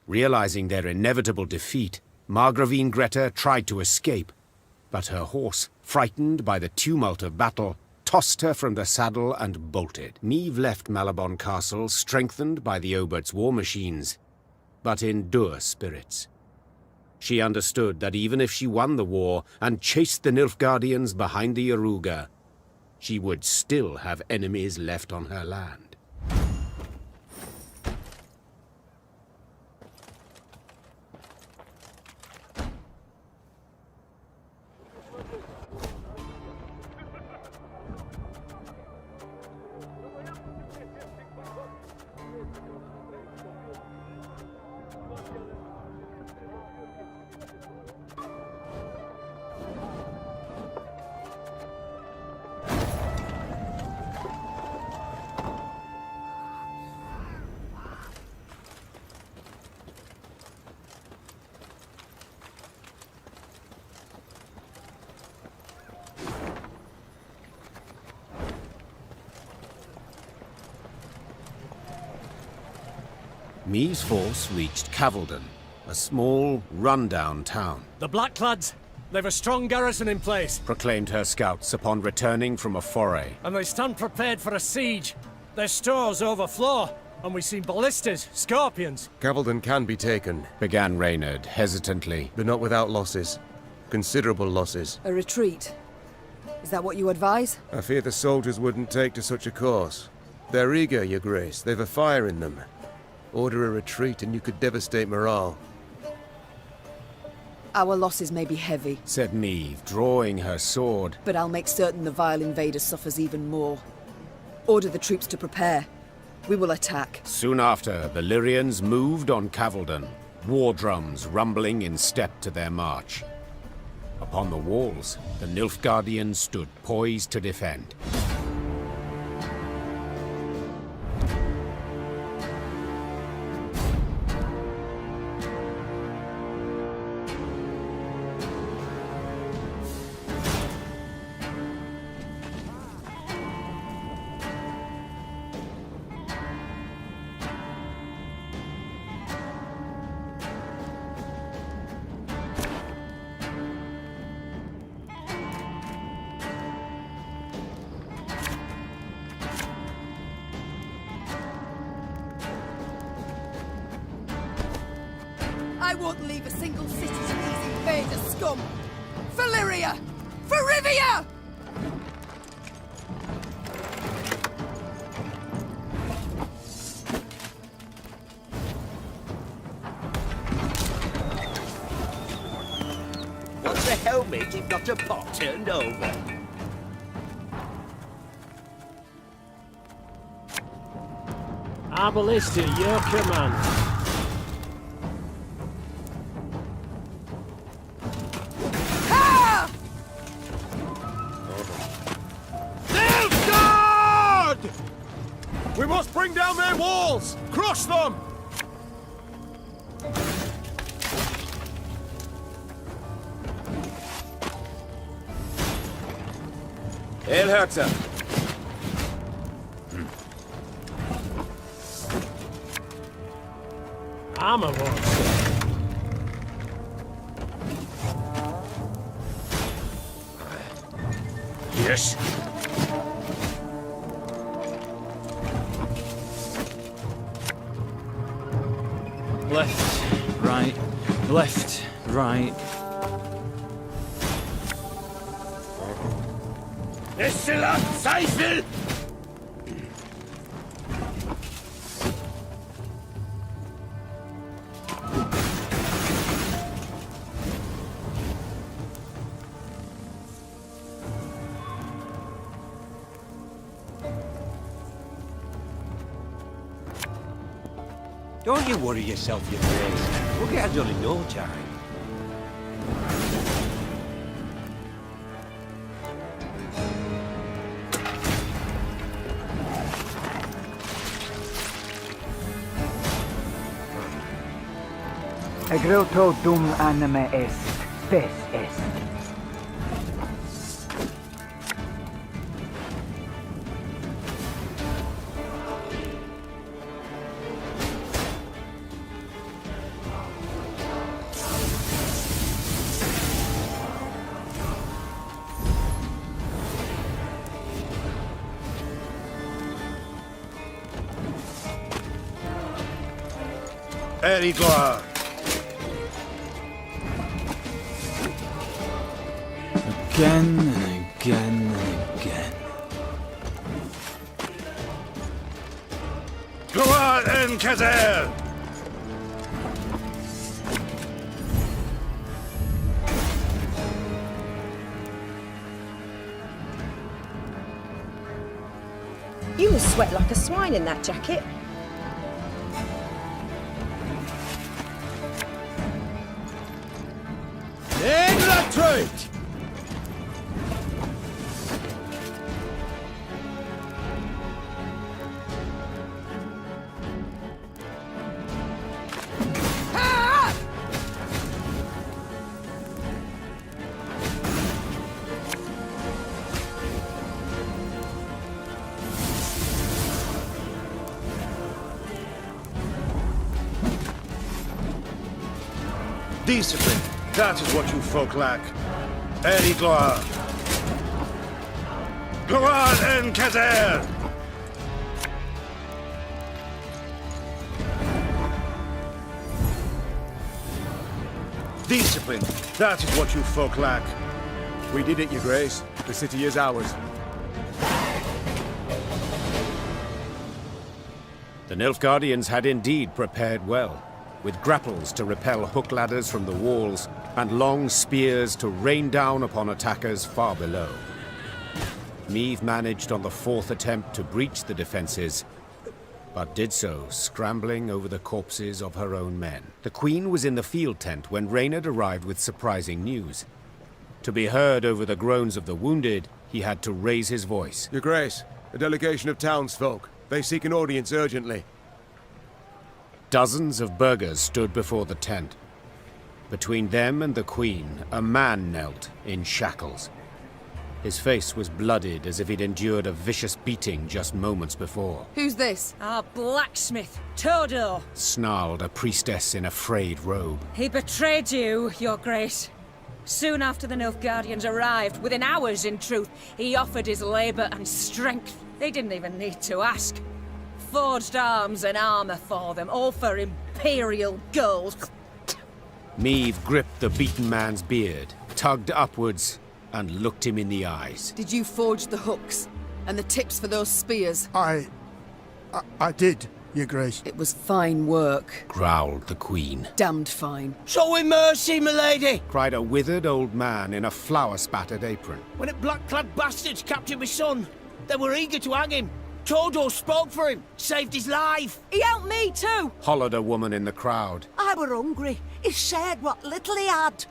Realizing their inevitable defeat, Margravine Greta tried to escape, but her horse, frightened by the tumult of battle, tossed her from the saddle and bolted. Meve left Malabon Castle strengthened by the Oberts' war machines, but in dour spirits. She understood that even if she won the war and chased the Nilfgaardians behind the Yaruga, she would still have enemies left on her land. Meve's force reached Cavaldon, a small, run-down town. The Blackclads, they've a strong garrison in place. Proclaimed her scouts upon returning from a foray. And they stand prepared for a siege. Their stores overflow, and we see ballistas, scorpions. Cavaldon can be taken, began Reynard hesitantly. but not without losses. Considerable losses. A retreat. Is that what you advise? I fear the soldiers wouldn't take to such a course. They're eager, Your Grace. They've a fire in them. Order a retreat and you could devastate morale. Our losses may be heavy, said Meve, drawing her sword. but I'll make certain the vile invader suffers even more. Order the troops to prepare. We will attack. Soon after, the Lyrians moved on Cavaldon, war drums rumbling in step to their march. Upon the walls, the Nilfgaardians stood poised to defend. I won't leave a single city to these invader scum! For Lyria! For Rivia! What the hell, mate? You've got a pot turned over. Our ballista, your command. We must bring down their walls! Crush them! El Herzer. I'm a one. Yes. Left, right, left, right. Essela Zeifel! Don't you worry yourself, your Grace. We'll get her done in no time. Egreto dum anima est, spes est. Erigor! Again and again and again. Gloire en Kazer! You must sweat like a swine in that jacket. In the truth! Discipline. That is what you folk lack. Eri gloire. Gloire en Kazer! Discipline. That is what you folk lack. We did it, Your Grace. The city is ours. The Nilfgaardians had indeed prepared well, with grapples to repel hook ladders from the walls and long spears to rain down upon attackers far below. Meve managed on the fourth attempt to breach the defenses, but did so scrambling over the corpses of her own men. The Queen was in the field tent when Reynard arrived with surprising news. To be heard over the groans of the wounded, he had to raise his voice. Your Grace, a delegation of townsfolk. They seek an audience urgently. Dozens of burghers stood before the tent. Between them and the Queen, a man knelt in shackles. His face was blooded as if he'd endured a vicious beating just moments before. Who's this? Our blacksmith, Todo. Snarled a priestess in a frayed robe. He betrayed you, Your Grace. Soon after the Nilfgaardians arrived, within hours in truth, he offered his labour and strength. They didn't even need to ask. Forged arms and armour for them, all for imperial gold. Meve gripped the beaten man's beard, tugged upwards, and looked him in the eyes. Did you forge the hooks and the tips for those spears? I did, Your Grace. It was fine work. Growled the Queen. Damned fine. Show him mercy, milady! Cried a withered old man in a flour-spattered apron. When the black-clad bastards captured my son, they were eager to hang him. Todo spoke for him, saved his life. He helped me too. Hollered a woman in the crowd. I were hungry. He shared what little he had.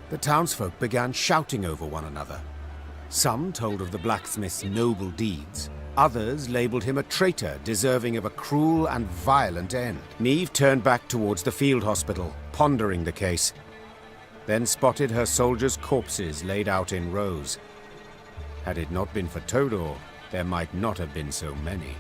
The townsfolk began shouting over one another. Some told of the blacksmith's noble deeds. Others labelled him a traitor, deserving of a cruel and violent end. Meve turned back towards the field hospital, pondering the case, then spotted her soldiers' corpses laid out in rows. Had it not been for Todor, there might not have been so many.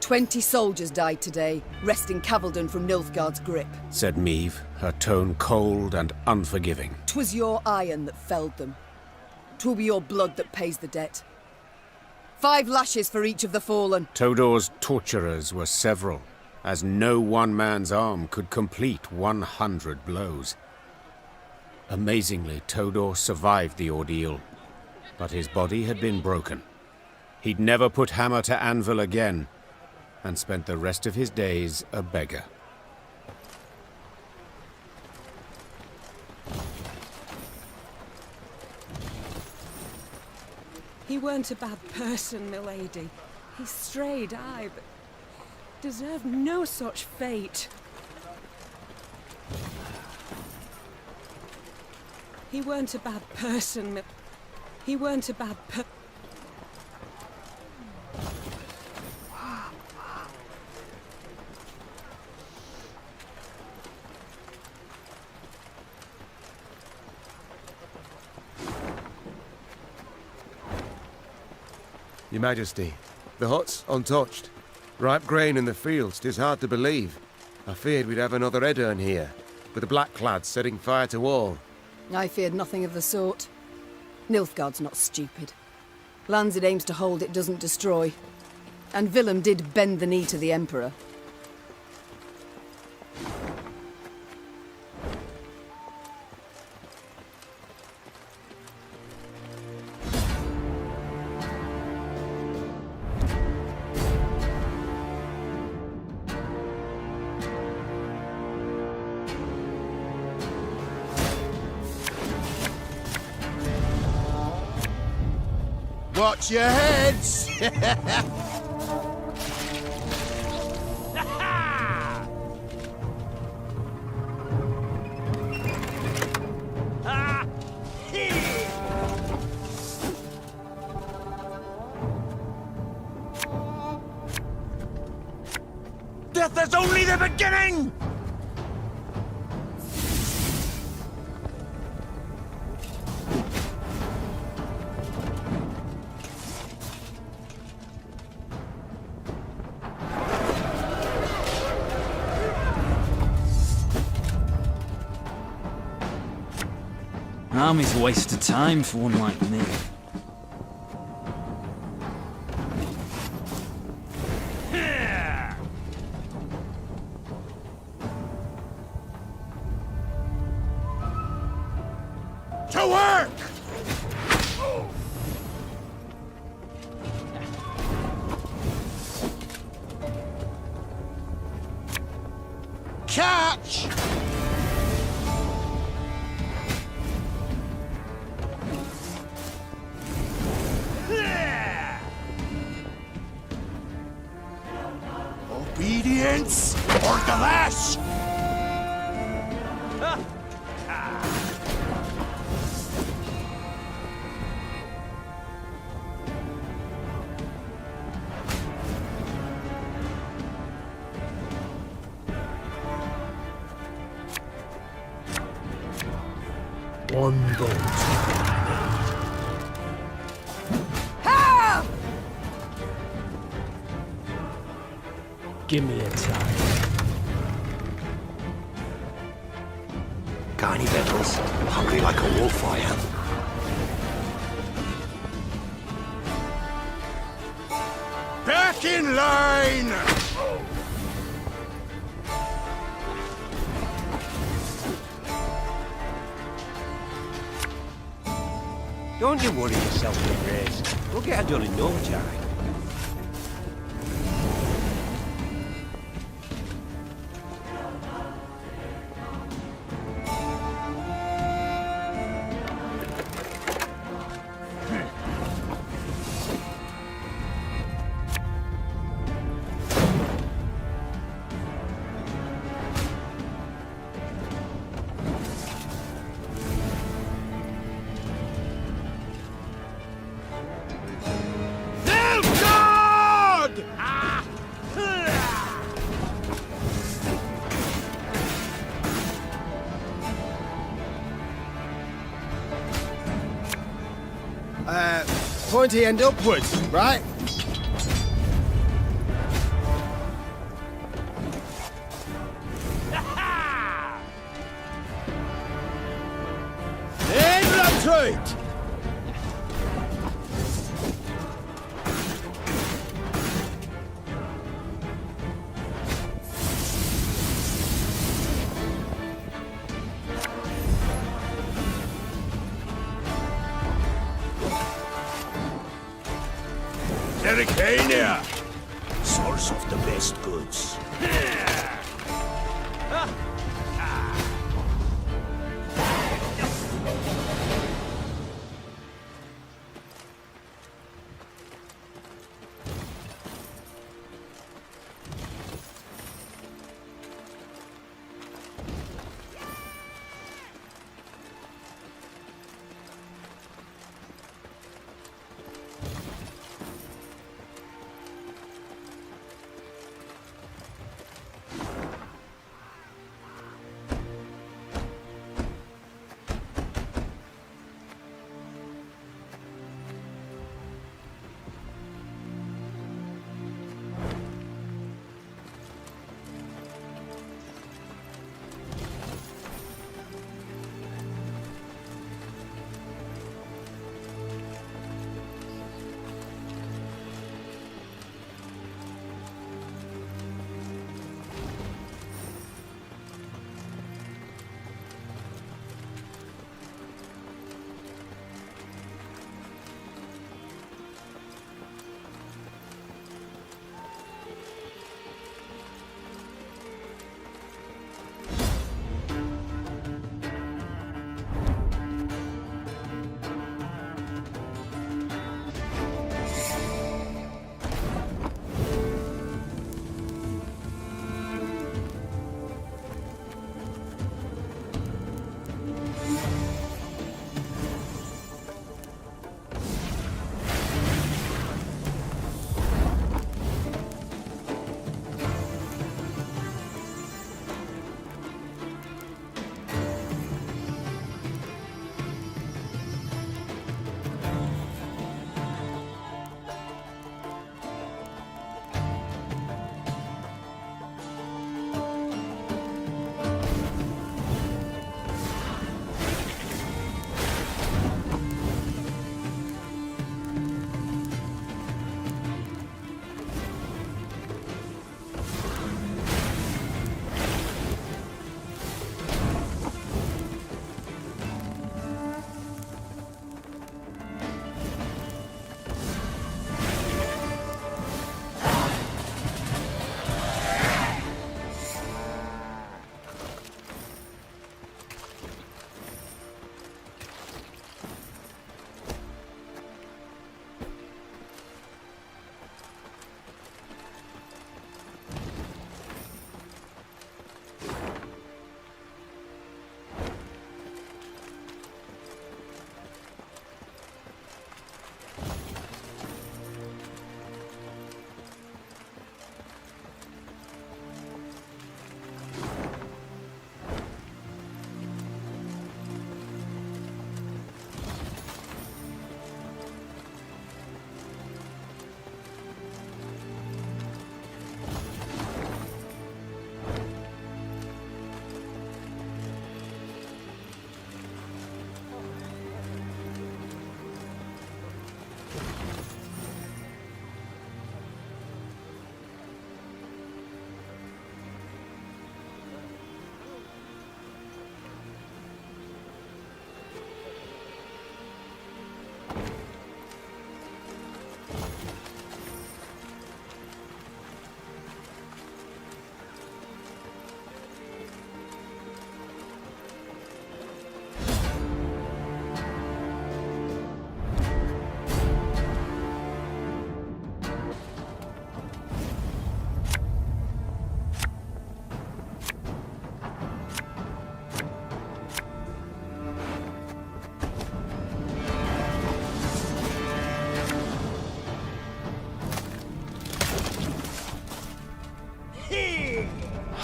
"20 soldiers died today, wresting Cavalden from Nilfgaard's grip. Said Meve, her tone cold and unforgiving. 'Twas your iron that felled them. 'Twill be your blood that pays the debt. 5 lashes for each of the fallen. Todor's torturers were several, as no one man's arm could complete 100 blows. Amazingly, Todor survived the ordeal, but his body had been broken. He'd never put hammer to anvil again, and spent the rest of his days a beggar. He weren't a bad person, milady. He strayed, aye, but deserved no such fate. He weren't a bad person, he weren't a bad Your Majesty, the hut's untouched. Ripe grain in the fields, 'tis hard to believe. I feared we'd have another Edirn here, with the Blackclads setting fire to all. I feared nothing of the sort. Nilfgaard's not stupid. Lands it aims to hold it doesn't destroy. And Willem did bend the knee to the Emperor. Watch your heads! Death is only the beginning! Army's a waste of time for one like me. To work! Catch! Obedience or the lash! One bolt. Give me a time. Got any victuals? Hungry like a wolf, I am. Back in line! Don't you worry yourself, Grace. We'll get her done in no time. pointy end upwards, right? Retreat! Derricania! Source of the best goods.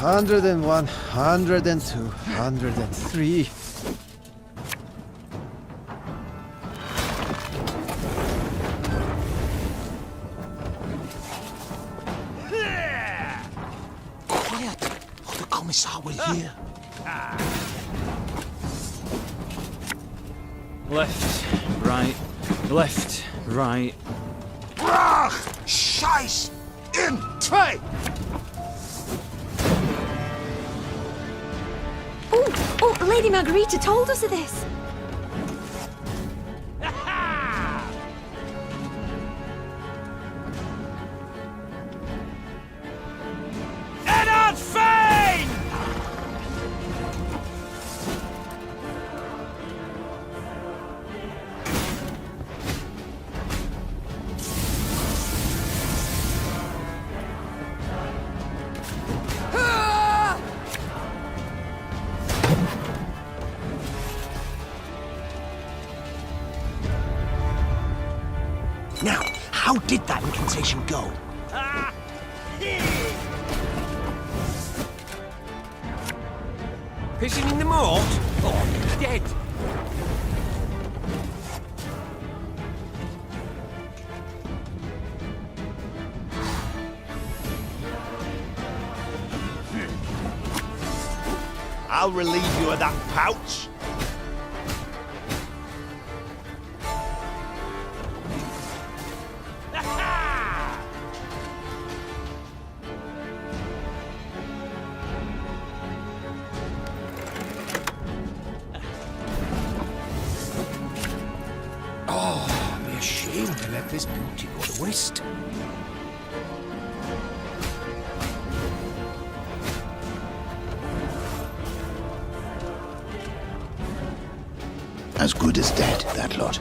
Hundred and 102, 103. Commissar will hear. Left, right, left, right. Brach! Scheiß! In! Zwei! Oh, Lady Margarita told us of this. Eddard Fane! Now, how did that incantation go? Pissing in the moat? Oh, dead. I'll relieve you of that pouch. Oh, be a shame to let this beauty go to waste. As good as dead, that lot.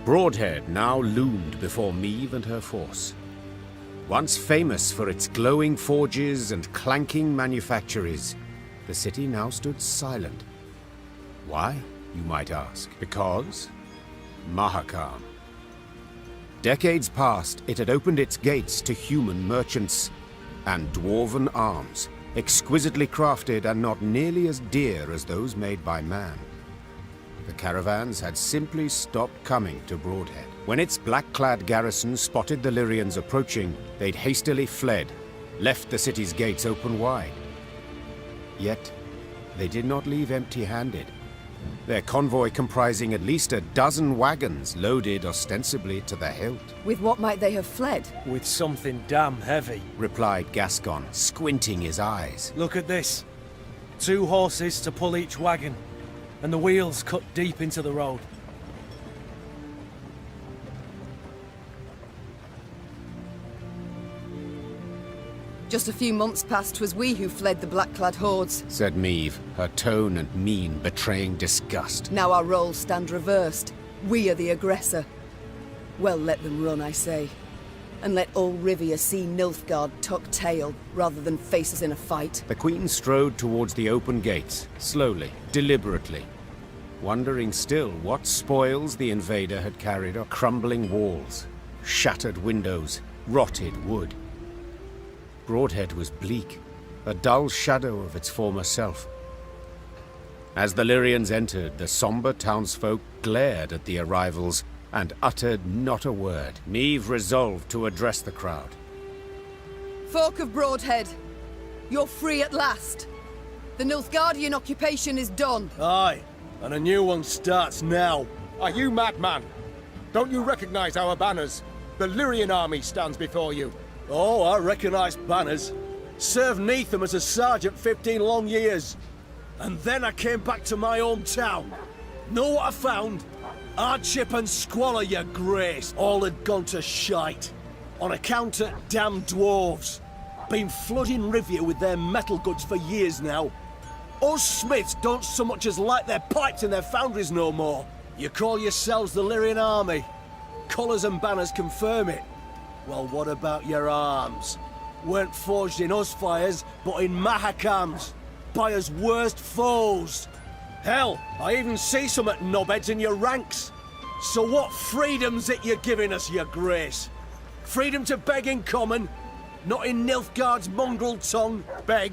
Broadhead now loomed before Meve and her force. Once famous for its glowing forges and clanking manufactories, the city now stood silent. Why, you might ask? Because Mahakam. Decades past, it had opened its gates to human merchants and dwarven arms, exquisitely crafted and not nearly as dear as those made by man. The caravans had simply stopped coming to Broadhead. When its black-clad garrison spotted the Lyrians approaching, they'd hastily fled, left the city's gates open wide. Yet, they did not leave empty-handed. Their convoy comprising at least a dozen wagons loaded ostensibly to the hilt. With what might they have fled? With something damn heavy, replied Gascon, squinting his eyes. Look at this. 2 horses to pull each wagon, and the wheels cut deep into the road. Just a few months past 'twas we who fled the black-clad hordes, said Meve, her tone and mien betraying disgust. Now our roles stand reversed. We are the aggressor. Well, let them run, I say. And let all Rivia see Nilfgaard tuck tail, rather than face us in a fight. The Queen strode towards the open gates, slowly, deliberately, wondering still what spoils the invader had carried up. Crumbling walls, shattered windows, rotted wood. Broadhead was bleak, a dull shadow of its former self. As the Lyrians entered, the somber townsfolk glared at the arrivals and uttered not a word. Meve resolved to address the crowd. Folk of Broadhead, you're free at last. The Nilfgaardian occupation is done. Aye, and a new one starts now. Are you madman? Don't you recognize our banners? The Lyrian army stands before you. Oh, I recognise banners. Served neath them as a sergeant 15 long years. And then I came back to my hometown. Know what I found? Hardship and squalor, your grace. All had gone to shite. On account of damn dwarves. Been flooding Rivia with their metal goods for years now. Us smiths don't so much as light their pipes in their foundries no more. You call yourselves the Lyrian army. Colours and banners confirm it. Well, what about your arms? Weren't forged in us fires, but in Mahakams. By us worst foes. Hell, I even see some at knobheads in your ranks. So what freedom's it you're giving us, your grace? Freedom to beg in common? Not in Nilfgaard's mongrel tongue? Beg?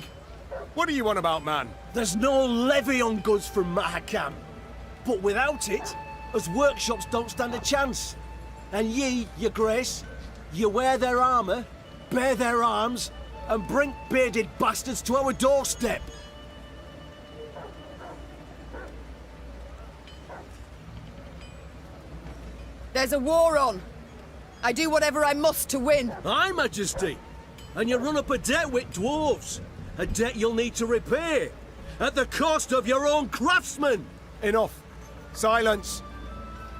What do you want about, man? There's no levy on goods from Mahakam. But without it, us workshops don't stand a chance. And ye, your grace, you wear their armour, bear their arms, and bring bearded bastards to our doorstep. There's a war on. I do whatever I must to win. Aye, Majesty. And you run up a debt with dwarves. A debt you'll need to repay. At the cost of your own craftsmen. Enough. Silence.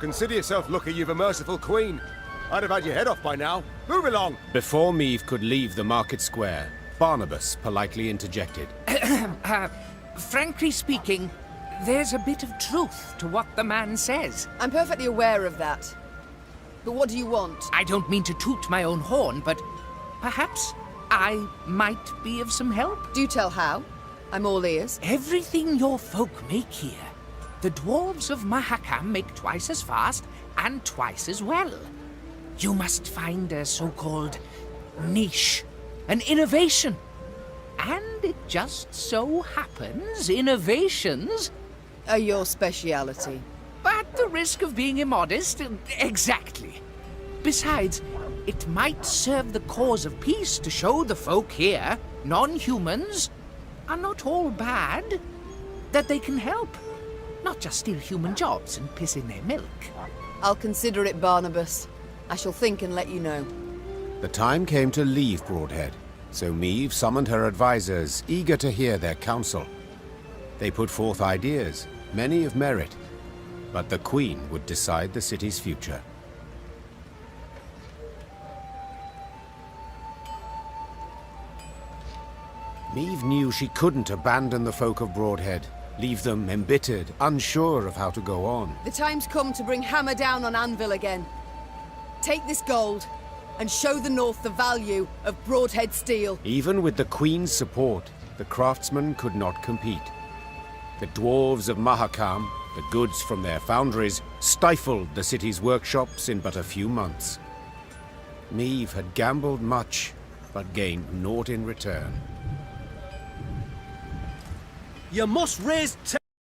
Consider yourself lucky you've a merciful queen. I'd have had your head off by now. Move along. Before Meave could leave the market square, Barnabas politely interjected. Frankly speaking, there's a bit of truth to what the man says. I'm perfectly aware of that. But what do you want? I don't mean to toot my own horn, but perhaps I might be of some help. Do tell how. I'm all ears. Everything your folk make here, the dwarves of Mahakam make twice as fast and twice as well. You must find a so-called niche, an innovation. And it just so happens innovations are your speciality. At the risk of being immodest, exactly. Besides, it might serve the cause of peace to show the folk here, non-humans, are not all bad, that they can help. Not just steal human jobs and piss in their milk. I'll consider it, Barnabas. I shall think and let you know. The time came to leave Broadhead, so Meave summoned her advisors, eager to hear their counsel. They put forth ideas, many of merit, but the Queen would decide the city's future. Meave knew she couldn't abandon the folk of Broadhead, leave them embittered, unsure of how to go on. The time's come to bring hammer down on anvil again. Take this gold, and show the North the value of Broadhead steel. Even with the Queen's support, the craftsmen could not compete. The dwarves of Mahakam, the goods from their foundries, stifled the city's workshops in but a few months. Meave had gambled much, but gained naught in return. You must raise